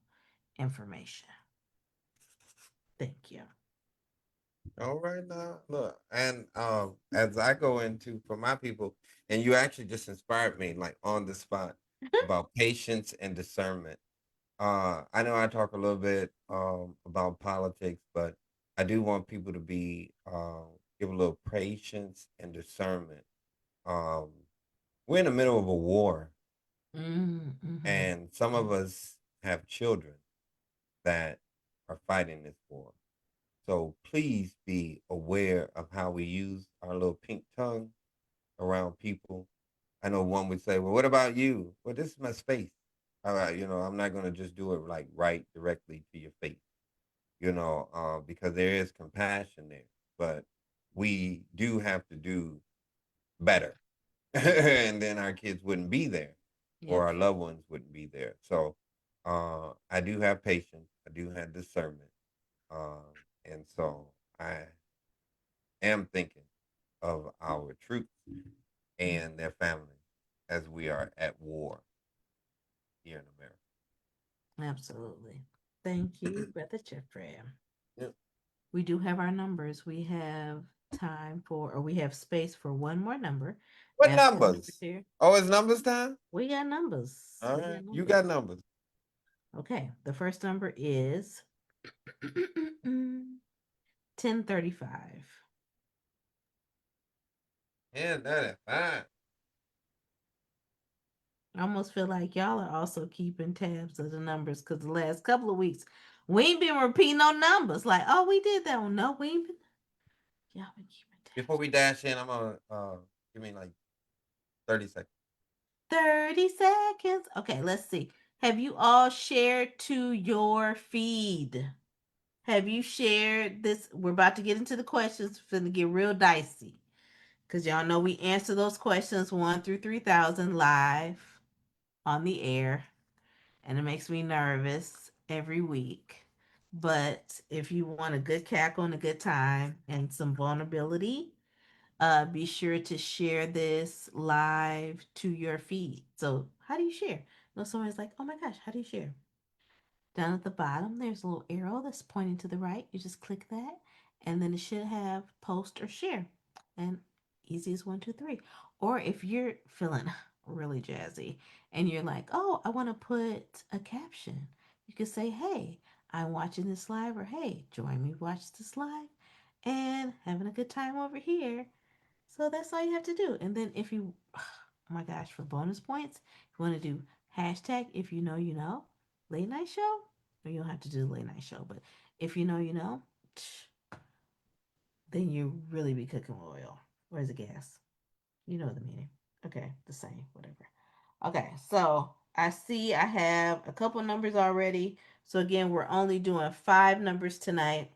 information. Thank you. All right now, look, and as I go into for my people, and you actually just inspired me, like on the spot, about patience and discernment. I know I talk a little bit about politics, but I do want people to be give a little patience and discernment. Um, we're in the middle of a war, Mm-hmm. and some of us have children that are fighting this war. So please be aware of how we use our little pink tongue around people. I know one would say, "Well, what about you?" Well, this is my space. All right, I'm not gonna just do it like right directly to your face, because there is compassion there, but we do have to do better, and then our kids wouldn't be there, or Yes, our loved ones wouldn't be there. So, I do have patience. I do have discernment, um, and so I am thinking of our troops and their families as we are at war here in America. absolutely. Thank you, Brother Jeffrey. Yeah. We do have our numbers. We have time for, or we have space for one more number. What After the numbers numbers? here, Oh, it's numbers time? we got numbers. All We right. got You numbers. got numbers. Okay, the first number is 1035. Yeah, that is fine. I almost feel like y'all are also keeping tabs of the numbers because the last couple of weeks we ain't been repeating no numbers. Like, oh, we did that one. No, we ain't been. Y'all been keeping Before tabs. we dash in, I'm gonna give me like 30 seconds. 30 seconds. Okay, let's see. Have you all shared to your feed? Have you shared this? We're about to get into the questions. It's going to get real dicey. Because y'all know we answer those questions 1 through 3,000 live on the air. And it makes me nervous every week. But if you want a good cackle and a good time and some vulnerability, be sure to share this live to your feed. So, how do you share? You know, someone's like, oh my gosh, how do you share? Down at the bottom, there's a little arrow that's pointing to the right. You just click that, and then it should have post or share. And easy as one, two, three. Or if you're feeling really jazzy and you're like, oh, I want to put a caption, you can say, hey, I'm watching this live, or hey, join me watch this live and having a good time over here. So that's all you have to do. And then if you, oh my gosh, for bonus points, if you want to do hashtag if you know, you know, late night show, or you don't have to do the late night show, but if you know, you know, then you really be cooking with oil. Where's the gas? You know the meaning. Okay, the same, whatever. Okay, so I see I have a couple numbers already. So again, we're only doing 5 numbers tonight.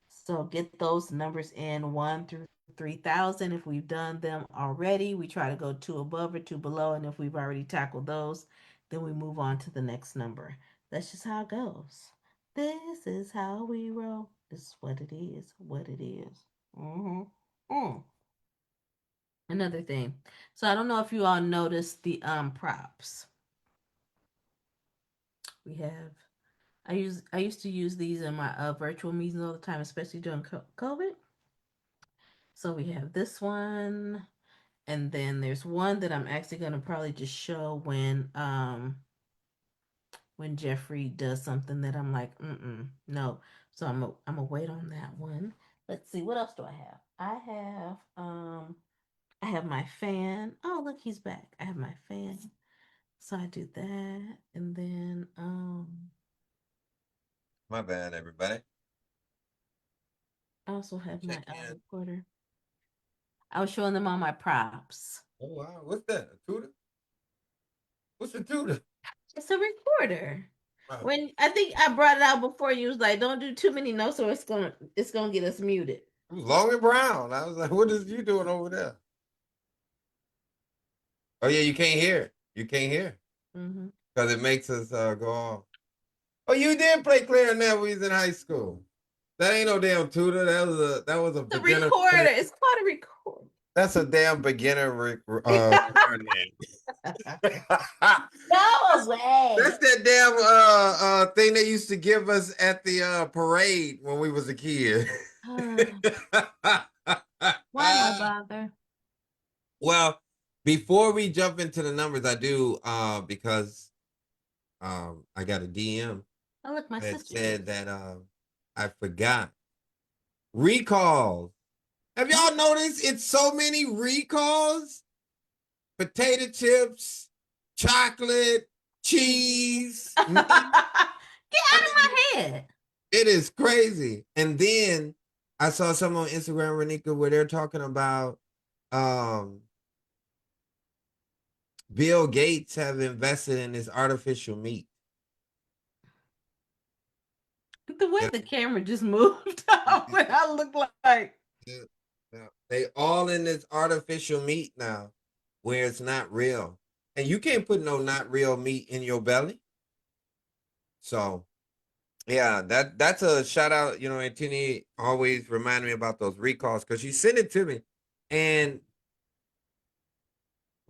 So get those numbers in 1 through 3,000. If we've done them already, we try to go two above or two below. And if we've already tackled those, then we move on to the next number. That's just how it goes. This is how we roll. This is what it is, what it is. Mm-hmm. Mm. Another thing. So I don't know if you all noticed the props. We have I used to use these in my virtual meetings all the time, especially during COVID. So we have this one, and then there's one that I'm actually gonna probably just show when Jeffrey does something that I'm like, no. So I'm gonna wait on that one. Let's see, what else do I have? I have my fan. Oh, look, he's back. I have my fan. So I do that, and then My bad, everybody. I also have my Check in. recorder. I was showing them all my props. Oh wow, what's that? A tutor? What's a tutor? It's a recorder. Wow. When I think I brought it out before, you was like, "Don't do too many notes, or it's gonna get us muted." It was long and brown. I was like, what is you doing over there? Oh yeah, you can't hear. You can't hear Mm-hmm. because it makes us go off. Oh, you did play clarinet when you was in high school. That ain't no damn tutor. That was a The beginner. recorder. It's called a recorder. That's a damn beginner clarinet. No that's, way. that's that damn thing they used to give us at the parade when we was a kid. Why do I bother? Well, before we jump into the numbers, I do because I got a DM Oh, look, my that sister said just. that I forgot recalls. Have Oh. y'all noticed it's so many recalls? Potato chips, chocolate, cheese, Get meat. out I of mean, my head. it is crazy. And then I saw some on Instagram, Renika, where they're talking about um, Bill Gates have invested in this artificial meat. The way You the camera just moved know? when I look like. Yeah, yeah. They all in this artificial meat now, where it's not real, and you can't put no not real meat in your belly. So yeah, that's a shout out. You know, Antini always remind me about those recalls because she sent it to me, and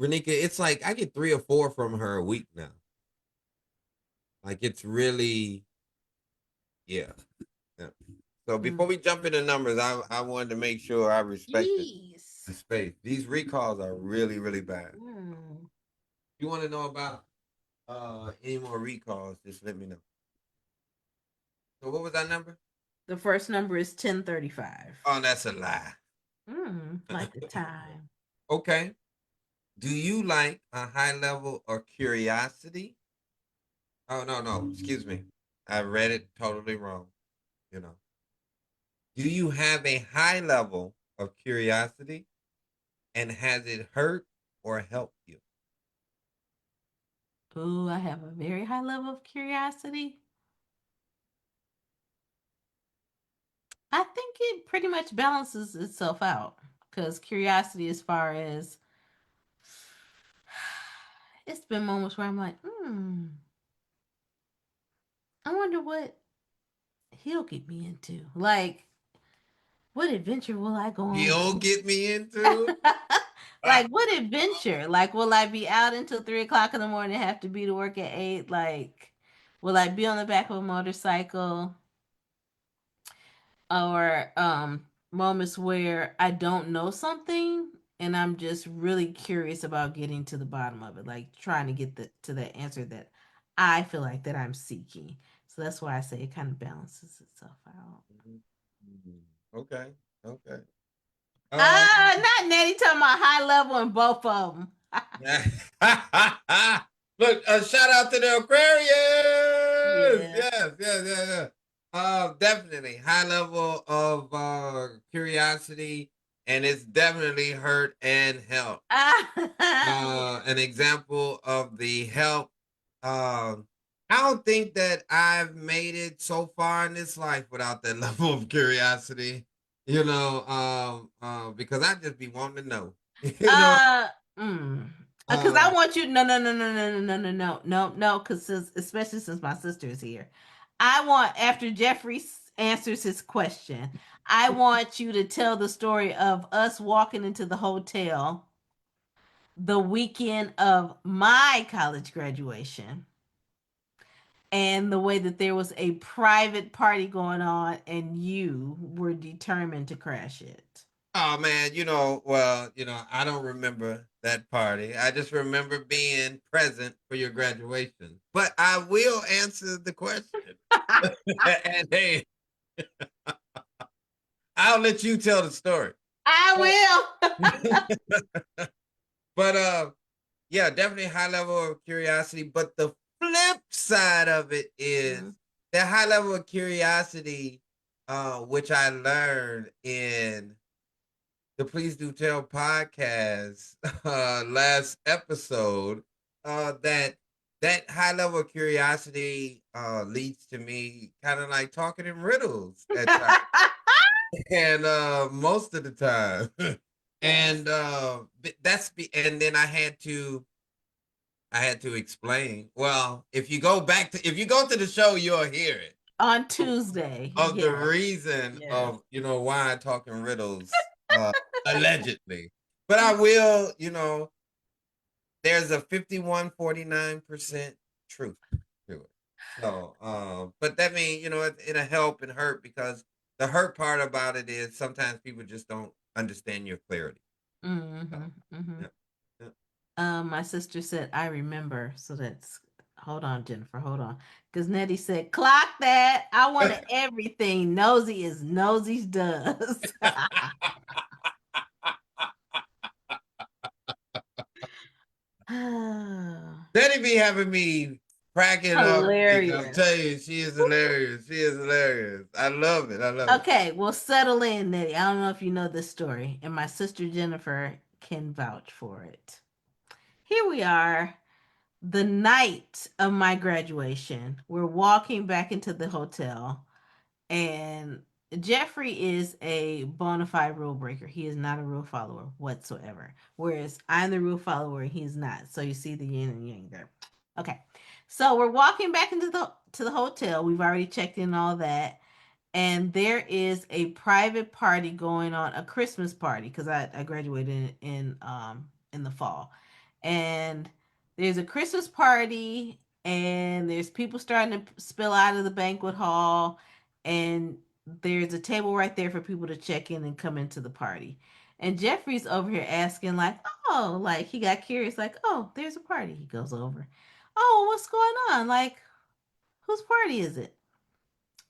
Renika, it's like I get 3 or 4 from her a week now. Like it's really, yeah. Yeah. So before Mm. we jump into numbers, I wanted to make sure I respected Jeez. the space. These recalls are really really bad. Mm. If you want to know about any more recalls, just let me know. So what was that number? The first number is 1035. Oh, that's a lie. Like the time. Okay. Do you like a high level of curiosity? Oh no, no, excuse me. I read it totally wrong. You know. Do you have a high level of curiosity and has it hurt or helped you? Ooh, I have a very high level of curiosity. I think it pretty much balances itself out because curiosity, as far as it's been moments where I'm like, I wonder what he'll get me into. Like, what adventure will I go on You'll with? get me into. Like, what adventure? Like, will I be out until 3 o'clock in the morning and have to be to work at 8? Like, will I be on the back of a motorcycle? Or moments where I don't know something and I'm just really curious about getting to the bottom of it, like trying to get to the answer that I feel like that I'm seeking. So that's why I say it kind of balances itself out. Mhm. Okay. Okay. Ah, Um. not Nettie talking about high level in both of them. Look, shout out to the Aquarius. Yeah. Yes, yes, yes, yes. Definitely high level of curiosity, and it's definitely hurt and help. Yeah. An example of the help. Um, I don't think that I've made it so far in this life without that level of curiosity. Because I just be wanting to know. you know, Uh, mm. Because I uh, want you. No, no, no, no, no, no, no, no, no, no, no. Because especially since my sister is here, I want after Jeffrey answers his question, I want you to tell the story of us walking into the hotel the weekend of my college graduation, and the way that there was a private party going on, and you were determined to crash it. oh man, I don't remember that party. I just remember being present for your graduation. But I will answer the question. And hey, I'll let you tell the story. I will. But yeah, definitely high level of curiosity. But the flip side of it is Mm. that high level of curiosity, which I learned in the Please Do Tell podcast last episode, that high level of curiosity leads to me kind of like talking in riddles at times, and most of the time, and Yes. and then I had to explain. Well, if you go to the show, you'll hear it On of, Tuesday. of the Yes. reason Yes. of why I talk in riddles, allegedly. But I will, there's a 51-49% truth to it. So, but that means it'll help and hurt because the hurt part about it is sometimes people just don't understand your clarity. So, Mm-hmm. Mm-hmm. yeah, yeah. My sister said, I remember. So that's, hold on, Jennifer, hold on. Because Nettie said, clock that. I wanted everything. Nosy is Nosy's does. Betty be having me cracking up. I'm Hilarious. telling you, she is hilarious. She is hilarious. I love it. I love it. Okay, well, settle in, Nettie. I don't know if you know this story, and my sister Jennifer can vouch for it. Here we are, the night of my graduation. We're walking back into the hotel, and Jeffrey is a bona fide rule breaker. He is not a rule follower whatsoever. Whereas I'm the rule follower and he's not. So you see the yin and yang there. Okay. So we're walking back into the hotel. We've already checked in all that, and there is a private party going on, a Christmas party, because I graduated in the fall, and there's a Christmas party, and there's people starting to spill out of the banquet hall, and there's a table right there for people to check in and come into the party. And Jeffrey's over here asking, like, oh, like he got curious, like, oh, there's a party. He goes over, oh, what's going on? Like, whose party is it?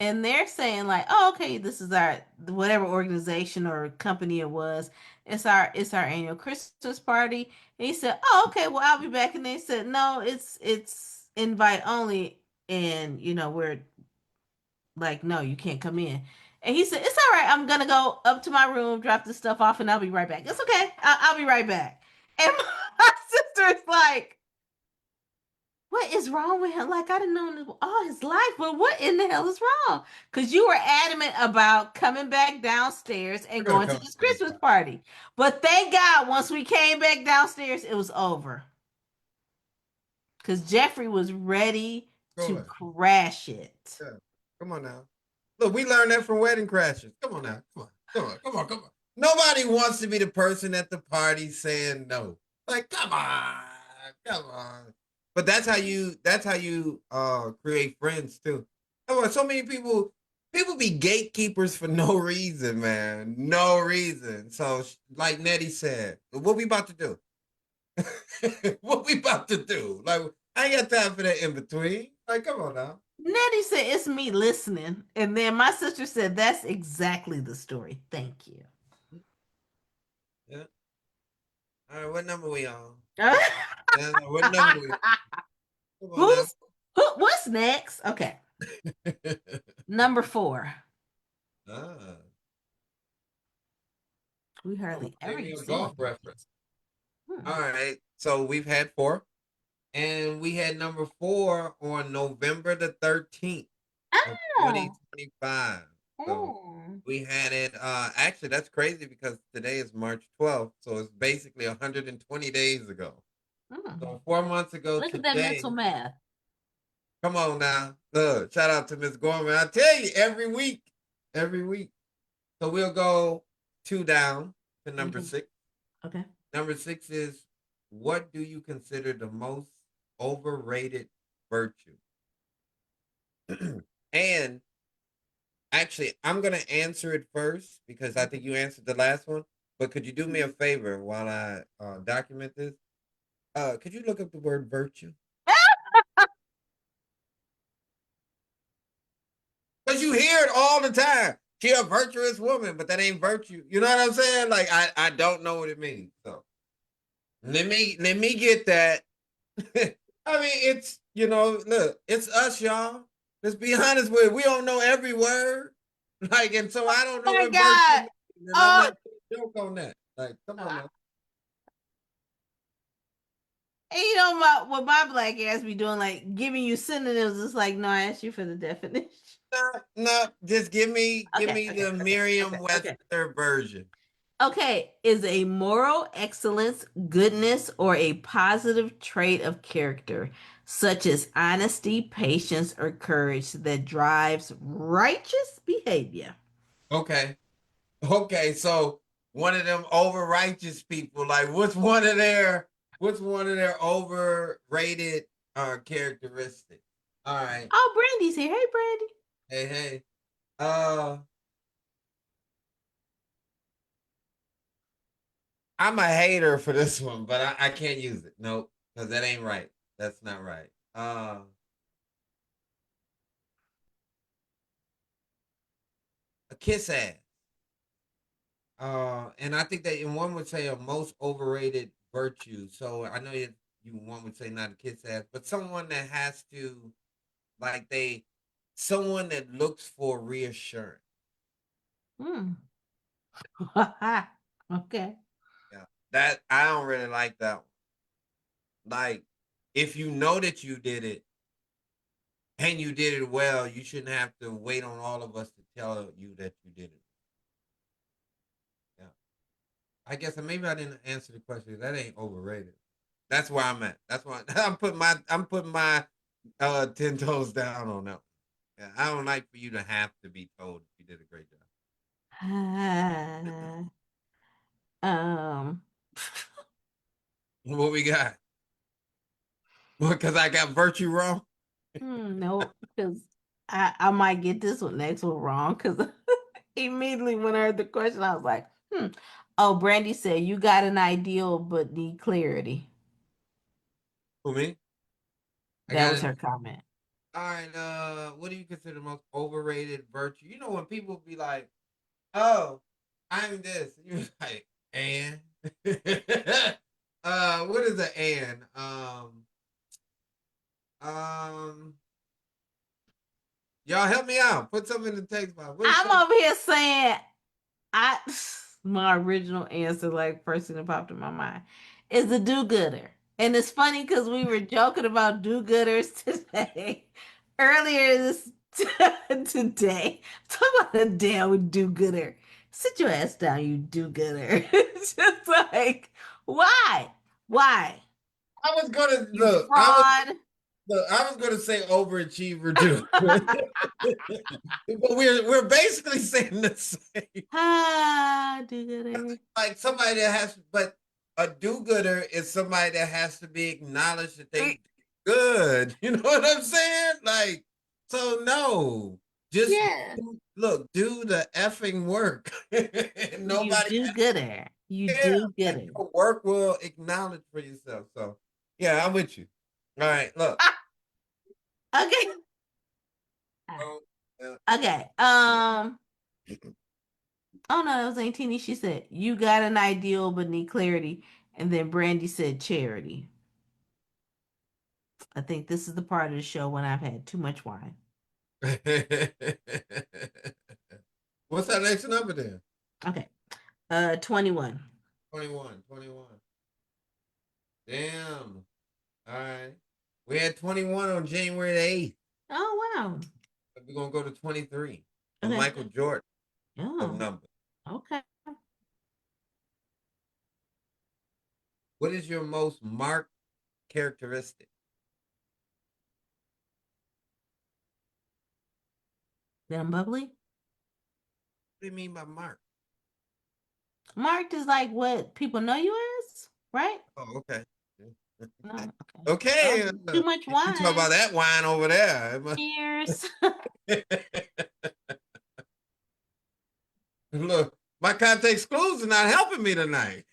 And they're saying like, oh, okay, this is our whatever organization or company it was. It's our annual Christmas party. And he said, oh, okay, well, I'll be back. And they said, no, it's invite only, and we're like, no, you can't come in. And he said, it's all right. I'm gonna go up to my room, drop the stuff off, and I'll be right back. It's okay. I'll be right back. And my sister is like, is wrong with him? Like, I didn't know him all his life, but what in the hell is wrong? Because you were adamant about coming back downstairs and We're gonna going to come this to the Christmas party. party. But thank God, once we came back downstairs, it was over. Because Jeffrey was ready Go to ahead. crash it. Yeah. Come on now. Look, we learned that from Wedding Crashers. Come on now. Come on. Nobody wants to be the person at the party saying no. Like, come on. But that's how you create friends too. Come on, so many people be gatekeepers for no reason, man. No reason. So like Nettie said, what we about to do? What we about to do? Like, I ain't got time for that in between. Like, come on now. Nettie said, "It's me listening." And then my sister said, "That's exactly the story. Thank you." Yeah. All right, what number we on? Yeah, what number we on? Come on now. What's next? Okay. Number four. Ah, We oh, hardly ever maybe a use any golf of these. reference. Hmm. All right, so we've had four, and we had number four on November the 13th of Oh. 2025. So Hmm. we had it. Actually, that's crazy because today is March 12th, so it's basically 120 days ago. Hmm. So 4 months ago Look at that today. mental math. Come on now. Look, shout out to Miss Gorman. I tell you, every week. Every week. So we'll go two down to number Okay. six. Okay. Number six is, what do you consider the most overrated virtue? And actually, I'm gonna answer it first because I think you answered the last one. But could you do me a favor while I document this? Could you look up the word virtue? Because you hear it all the time. She a virtuous woman, but that ain't virtue. You know what I'm saying? Like, I don't know what it means. So let me get that. I mean, it's, look, it's us, y'all. Let's be honest with it. We don't know every word. Like, and so I don't know My what virtue God. means. And I'm Oh, not gonna joke on that. Like, come on now. and you know what my black ass be doing, like giving you synonyms. It's like, no, I asked you for the definition. No, no, just give me give Okay, me okay, the okay, okay, okay. Merriam-Webster version. Okay, is a moral excellence, goodness, or a positive trait of character, such as honesty, patience, or courage that drives righteous behavior. Okay. Okay, so one of them over righteous people, like what's one of their overrated characteristics? All right. Oh, Brandy's here. Hey, Brandy. Hey, hey. Uh I'm a hater for this one, but I can't use it. Nope, because that ain't right. That's not right. A kiss ass. And I think that and one would say a most overrated virtue. So I know you one would say not a kiss ass, but someone that has to, like, someone that looks for reassurance. Hmm. Okay. Yeah. That I don't really like that one. Like, if you know that you did it and you did it well, you shouldn't have to wait on all of us to tell you that you did it. Yeah. I guess maybe I didn't answer the question. That ain't overrated. That's where I'm at. That's why I'm putting my 10 toes down on that one. Yeah, I don't like for you to have to be told if you did a great job. um. What we got? Because I got virtue wrong. No, because I might get this one next one wrong. Because immediately when I heard the question, I was like, hmm. Oh, Brandy said you got an ideal but need clarity. Who me? I That got was it. her comment. All right. What do you consider the most overrated virtue? You know when people be like, "Oh, I'm this," and you're like, "And." What is an and? Um, y'all help me out. Put something in the text box. What is I'm something? over here saying I my original answer, like first thing that popped in my mind, is the do-gooder. And it's funny because we were joking about do-gooders today. Earlier this today. Talk about a damn do-gooder. Sit your ass down, you do-gooder. It's just like, why? Why? I was gonna You look. fraud. I was gonna say overachiever too, but we're basically saying the same. Ah, do-gooder. Like somebody that has, but a do-gooder is somebody that has to be acknowledged that they good. You know what I'm saying? Like, so no, just Yeah. look, do the effing work. You Nobody do has to gooder. You care. do Like gooder. your work will acknowledge for yourself. So, yeah, I'm with you. All right, look. Okay. Oh, yeah. Okay. Oh no, that was Auntie. She said, "You got an ideal but need clarity." And then Brandy said, "Charity." I think this is the part of the show when I've had too much wine. What's that next number then? Okay. 21. 21, 21. Damn. All right. We had 21 on January the 8th. Oh wow. We're going to go to 23. The Okay. Michael Jordan of Oh, numbers. okay. What is your most marked characteristic? Then I'm bubbly. What do you mean by mark? Marked is like what people know you as, right? Oh, okay. No, okay. Okay. Oh, too much You talk wine. about that wine over there. Cheers. Look, my context clues are not helping me tonight.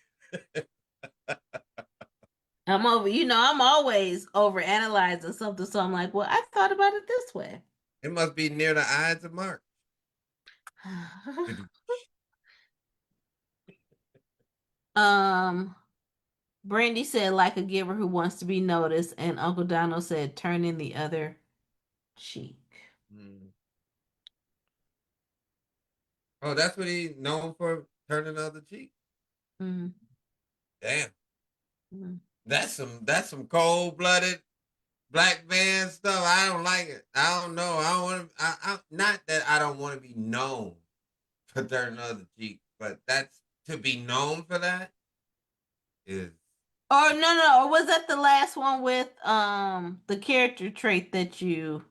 I'm always over analyzing something. So I'm like, well, I thought about it this way. It must be near the Ides of March. um, Brandy said, like a giver who wants to be noticed, and Uncle Donald said, turn in the other cheek. Mm. Oh, that's what he's known for, turning the other cheek. Mm-hmm. Damn, Mm-hmm. that's some cold blooded black man stuff. I don't like it. I don't know. I don't want to. Not that I don't want to be known for turning the other cheek, but that's to be known for that is Or no, or was that the last one with the character trait that you?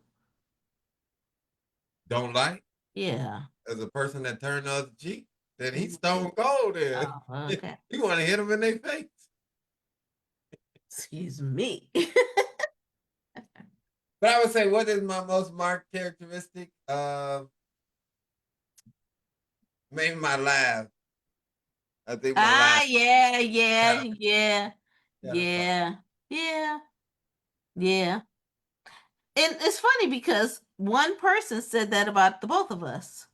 don't like Yeah. as a person that turned the other cheek. Then he's Mhm. stone cold. Then Oh, okay. you want to hit him in their face. Excuse me. But I would say, what is my most marked characteristic? Maybe my laugh. I think my Ah, laugh yeah, yeah, kind of, yeah, kind of fun. yeah, yeah, yeah. And it's funny because one person said that about the both of us.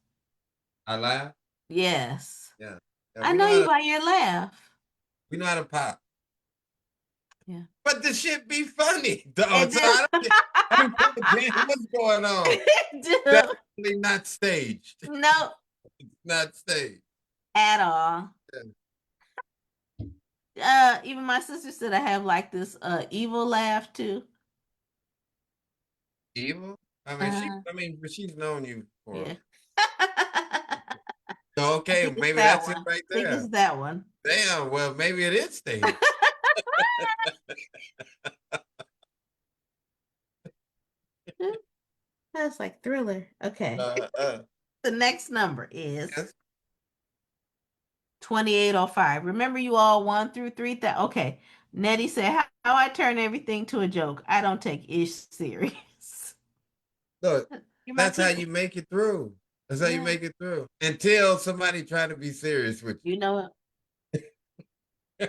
I laugh. Yes. Yeah. Yeah, I know you by your laugh. we know how to pop. Yeah. But the shit be funny, though. It So do. I don't give a damn what's going on. It do. Definitely not staged. No, Not staged. at all. Yeah. Even my sister said I have like this evil laugh too. Evil? Uh, But she's known you for. yeah. So, I okay, think it's maybe that that's it one. right I think it's there. that one. Damn, well, maybe it is staged. That's like Thriller. Okay. Uh, uh, The next number is yes. 2805. Remember you all 1 through 3? Okay. Nettie said, how I turn everything to a joke. I don't take ish serious. Look, You're my that's how people. you make it through. That's how you Yeah. make it through. Until somebody try to be serious with You know what? you.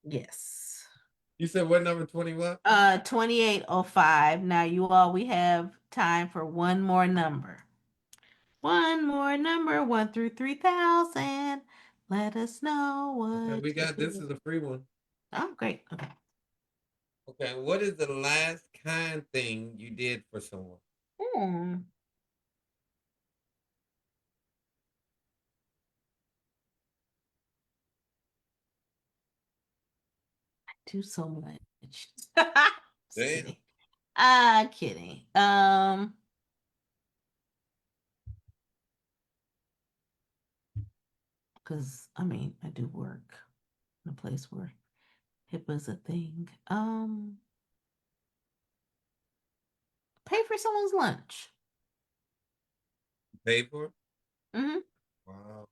Yes. You said what number 21? 2805. Now you all we have time for one more number. One more number, 1 through 3000. Let us know Okay, what we you got this feel. is a free one. Oh, great. Okay. Okay, what is the last kind thing you did for someone? Hmm. you so much. Just Damn. kidding. Ah, kidding. Because I mean, I do work in a place where HIPAA's a thing. Pay for someone's lunch. Pay for it? Hmm. Wow.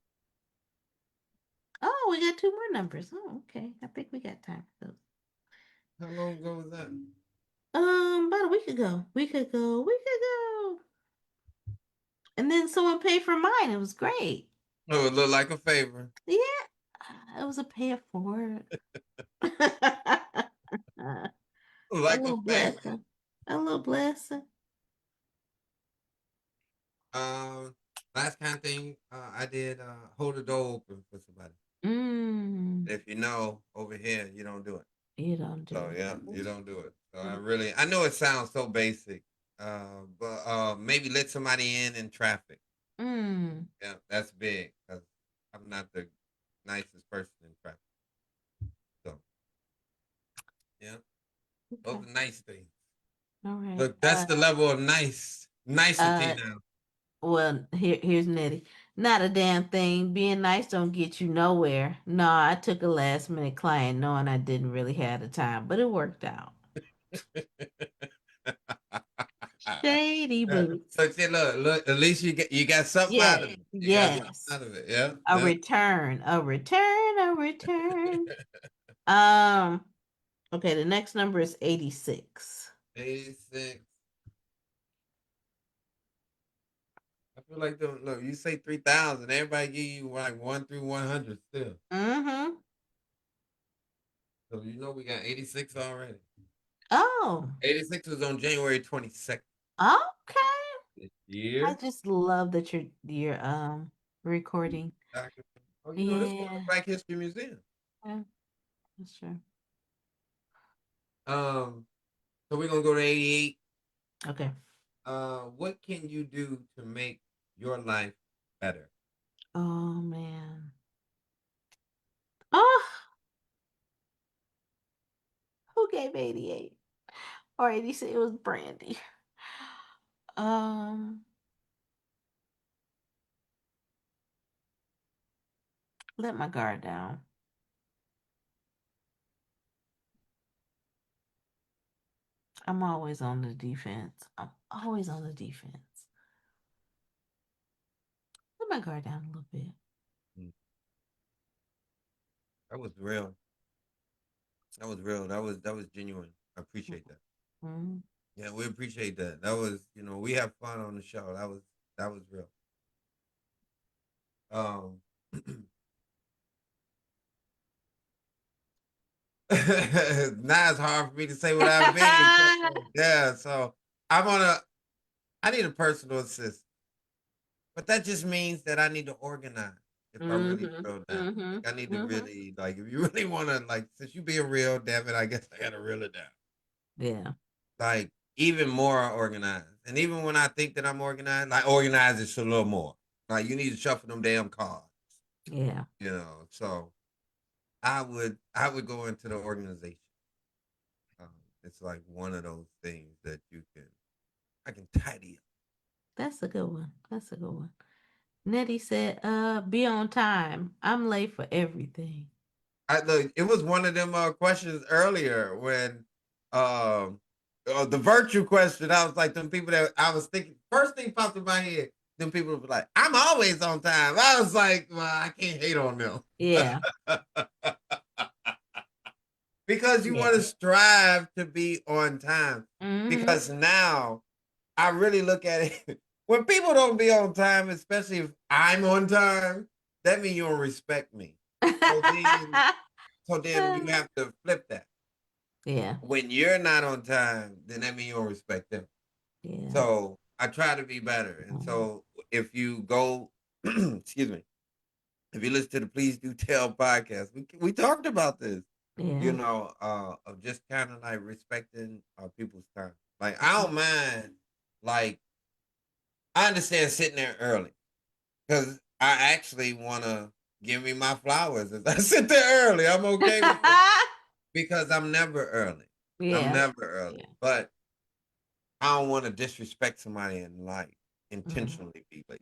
Oh, we got two more numbers. Oh, okay. I think we got time for those. How long ago was that? About a week ago. Week ago. And then someone paid for mine. It was great. Oh, it looked like a favor. Yeah, it was a pay it forward. A Like a little favor. blessing. A little blessing. Um, last kind of thing I did hold the door open for somebody. Mm, If you know over here, you don't do it. you don't do So yeah, it. you don't do it. So Mm, I know it sounds so basic, but maybe let somebody in traffic. mm, Yeah, that's big because I'm not the nicest person in traffic. So yeah, those okay. are nice things. All right. Look, that's the level of nicety Uh, now. well, here's Nettie. Not a damn thing. Being nice don't get you nowhere. No, I took a last minute client knowing I didn't really have the time, but it worked out. Shady boots. Look, see, look. At least you got something out Yeah. of it. You got something Yes. out of it. Yeah, A yeah. return. A return. A return. Um, okay, the next number is 86. 86. I feel like look, you say 3,000, everybody give you like 1 through 100 still. Mm-hmm. So you know we got 86 already. Oh, 86 was on January 22nd okay. this I year. just love that you're recording. Oh, you know, this going to Yeah, Black History Museum. yeah, that's true. Um, so we're gonna go to 88. Okay. What can you do to make your life better? Oh man. Oh, who gave 88 or 86? It was Brandy. Um, let my guard down. I'm always on the defense. I'm always on the defense. Let my guard down a little bit. Mm, that was real. That was real. That was genuine. I appreciate that. Mm-hmm. Yeah, we appreciate that. That was, we have fun on the show. That was real. Um, now it's hard for me to say what I mean. Yeah, so I'm on a. I need a personal assistant, but that just means that I need to organize. If I really Mm-hmm. drill down, Mm-hmm. like I need to Mm-hmm. really, like, if you really want to, like, since you being real, damn it, I guess I gotta reel it down. Yeah. Like even more organized, and even when I think that I'm organized, like organize it a little more. Like you need to shuffle them damn cards, Yeah. So I would go into the organization. Um, it's like one of those things that I can tidy up. That's a good one. That's a good one. Nettie said, be on time. I'm late for everything. I look. It was one of them questions earlier when um the virtue question. I was like them people that I was thinking. First thing popped in my head. Them people were like, "I'm always on time." I was like, "Well, I can't hate on them." Yeah. Because you want Yeah. to strive to be on time. Mm-hmm. Because now I really look at it when people don't be on time, especially if I'm on time, that means you don't respect me. So then, so then you have to flip that. Yeah. When you're not on time, then that means you don't respect them. Yeah. So I try to be better. And Mhm. so if you go, excuse me, if you listen to the Please Do Tell podcast, we talked about this, Yeah. of just kind of like respecting people's time. Like I don't mind, like I understand sitting there early because I actually want to give me my flowers. If I sit there early, I'm okay with that. because I'm never early. I'm Yeah. never early. Yeah. But I don't want to disrespect somebody in life, Mm, intentionally be late.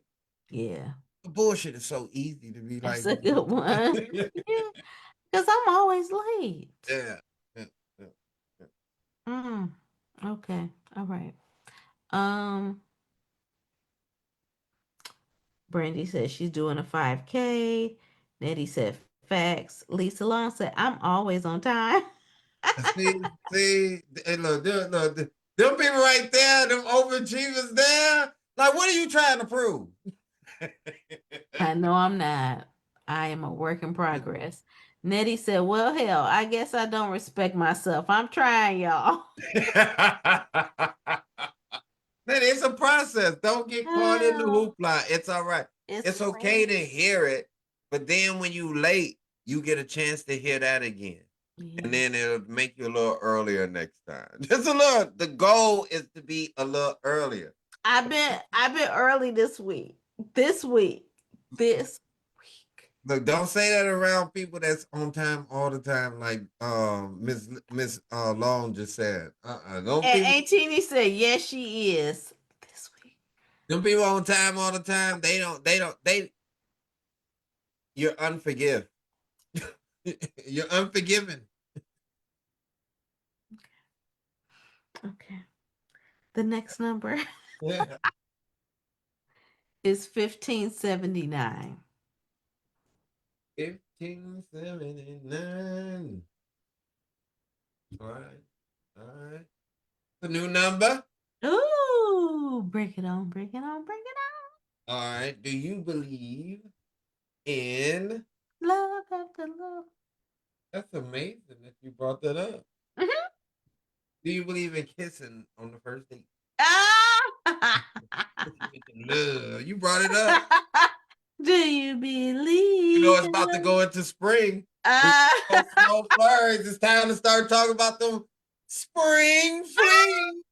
yeah. Bullshit is so easy to be That's like, a good one. Yeah. Because I'm always late. yeah, yeah, yeah, yeah. Mm. Okay. All right. Um, Brandy says she's doing a 5K. Nettie said facts. Lisa Long said, I'm always on time. See, hey, look, them people right there, them overachievers there. Like, what are you trying to prove? I know I'm not. I am a work in progress. Nettie said, well, hell, I guess I don't respect myself. I'm trying, y'all. Man, it's a process. Don't get caught in the Oh, hoopla. It's all right. it's It's okay to crazy. hear it, but then when you late, you get a chance to hear that again. And Yeah. then it'll make you a little earlier next time. Just a little. The goal is to be a little earlier. I've been early this week. This week. This week. Look, don't say that around people that's on time all the time, like Miss Long just said. Don't And people Aunt Teeny said, yes, she is. This week. them people on time all the time, they you're unforgive. You're unforgiven. Okay. The next number Yeah. is 1579. 1579. All right. All right. The new number. Ooh, break it on, break it on, break it All right. Do you believe in on. Love after love. that's amazing that you brought that up. Mhm. Do you believe in kissing on the first date? Ah! Love. You brought it up. Do you You know believe it's in about to love? go into spring. We Ah! go slow flurries. It's time to start talking about them spring fling.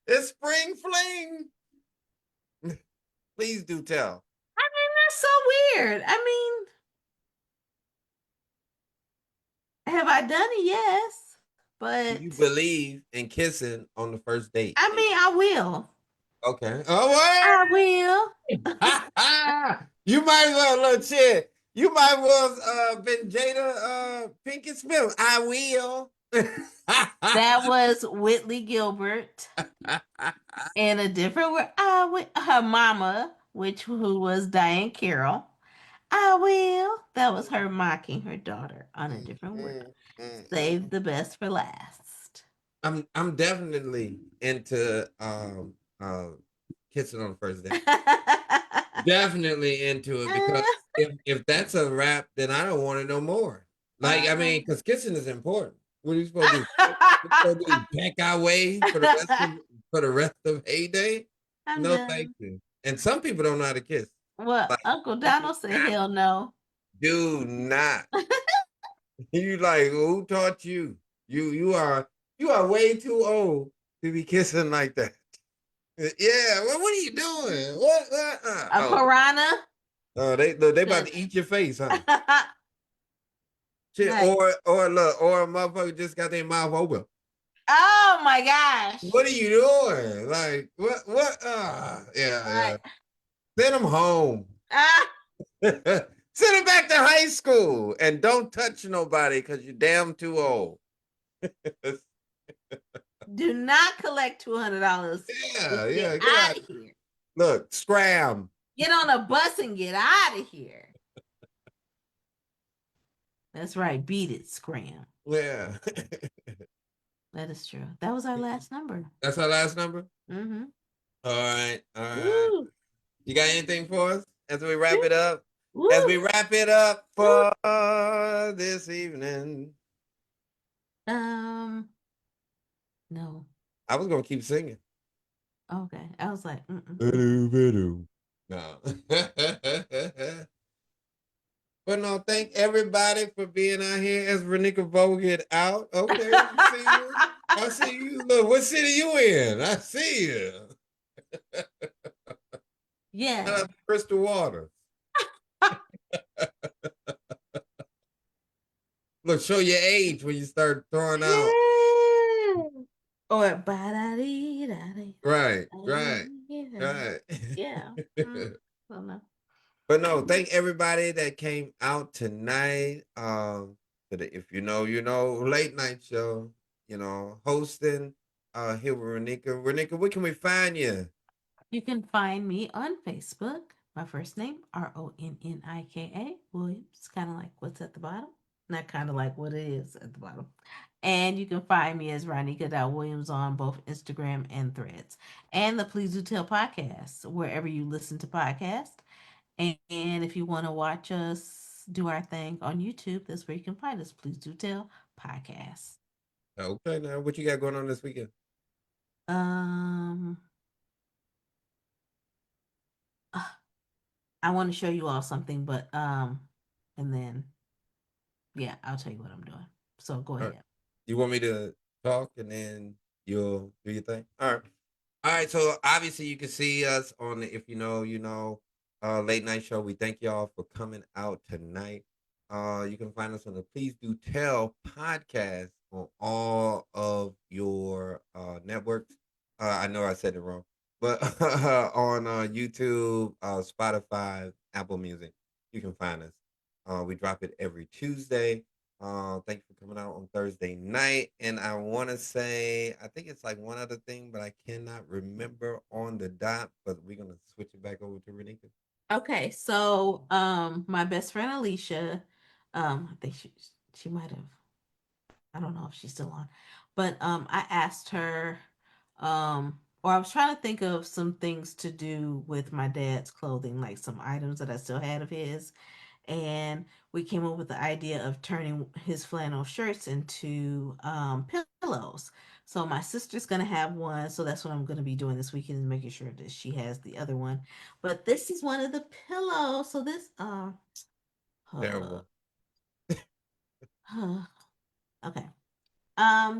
It's spring fling. Please do tell. That's so weird. I mean, have I done it? Yes. Do you But believe in kissing on the first date? I mean, I will. Okay. Oh, I will. you might well look shit. You might well been Jada Pinkett Smith. I will. That was Whitley Gilbert in a different word. I will. Her mama, which who was Diane Carroll. I will. That was her mocking her daughter on a different world. Save the best for last. I'm definitely into kissing on the first date. Definitely into it because if that's a wrap, then I don't want it no more. Like I mean, because kissing is important. What are you supposed to do? We're supposed to do back our way for the rest of heyday? I'm No, thank done. you. And some people don't know how to kiss. Well, Like, Uncle Donald said, hell no. do not. You like who taught you? You are way too old to be kissing like that. Yeah, what are you doing? What? A piranha? Oh, they about Said, to eat your face, huh? Shit, like, or a motherfucker just got their mouth open. oh my gosh. What are you doing? Like what? Yeah, yeah. Like, Send them home. ah, Send them back to high school and don't touch nobody because you're damn too old. do not collect $200. Yeah, Get yeah. Get out out. of here. Look, scram. Get on a bus and get out of here. That's right. Beat it, Scram. Yeah. That is true. That was our last number. That's our last number. Mm-hmm. All right, all right. Woo, You got anything for us as we wrap it up? As woo, we wrap it up woo. for this evening. Um, no. I was gonna keep singing. Okay. I was like, mm-mm. No. But no, thank everybody for being out here as Renika Vogt out. Okay, I see you. I see you. Look, what city you in? I see you. Shout Yeah. out to Crystal Waters. Look, show your age when you start throwing out. Or ba da dee da dee. Right, right, right. Yeah. Mm, I don't know. But no, thank everybody that came out tonight. To the If You Know, You Know late night show, hosting here with Renika. Renika, where can we find you? You can find me on Facebook. My first name, Ronnika Williams. Kind of like what's at the bottom. Not kind of like what it is at the bottom. And you can find me as Ronika Williams on both Instagram and Threads. And the Please Do Tell podcast, wherever you listen to podcasts. And if you want to watch us do our thing on YouTube, that's where you can find us. Please Do Tell podcast. Okay, now what you got going on this weekend? Um, uh, I want to show you all something, but and then yeah, I'll tell you what I'm doing. So go All right. ahead. You want me to talk and then you'll do your thing? All right. All right. So obviously you can see us on the If You Know, late night show. We thank y'all for coming out tonight. You can find us on the Please Do Tell podcast on all of your networks. I know I said it wrong, but on YouTube, Spotify, Apple Music, you can find us. We drop it every Tuesday. Thank you for coming out on Thursday night. And I want to say, I think it's like one other thing, but I cannot remember on the dot. But we're gonna switch it back over to Renika. Okay, so my best friend Alicia, I think she might have, I don't know if she's still on, but I asked her, or I was trying to think of some things to do with my dad's clothing, like some items that I still had of his, and we came up with the idea of turning his flannel shirts into pillows. So my sister's gonna have one, so that's what I'm gonna be doing this weekend is making sure that she has the other one. But this is one of the pillows. So this uh, Terrible. okay.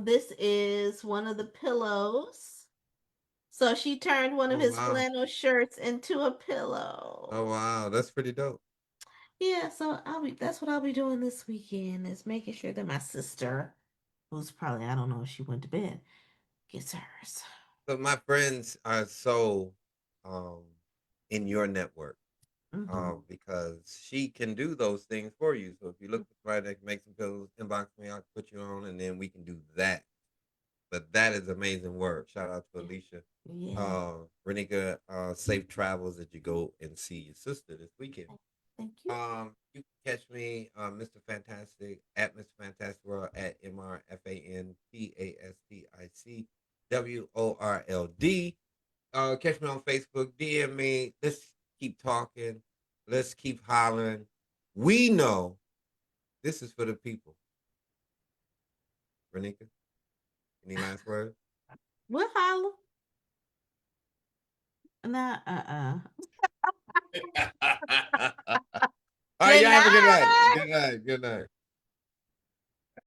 This is one of the pillows. So she turned one of Oh his wow. flannel shirts into a pillow. Oh wow. That's pretty dope. Yeah, so that's what I'll be doing this weekend is making sure that my sister, who's probably I don't know if she went to bed, gets hers. So my friends are so um in your network. Mm-hmm. Because she can do those things for you. So if you look for somebody that can make some pillows, inbox me, I'll put you on, and then we can do that. But that is amazing work. Shout out to Alicia. Yeah. Renika, safe travels as you go and see your sister this weekend. Thank you. You can catch me, Mr. Fantastic, at Mr. Fantastic World at MrFantasticWorld. Catch me on Facebook, DM me. Let's keep talking. Let's keep hollering. We know this is for the people. Renika, any last words? We'll holla. Nah, All right, good y'all have a good night. night. Good night. Good night.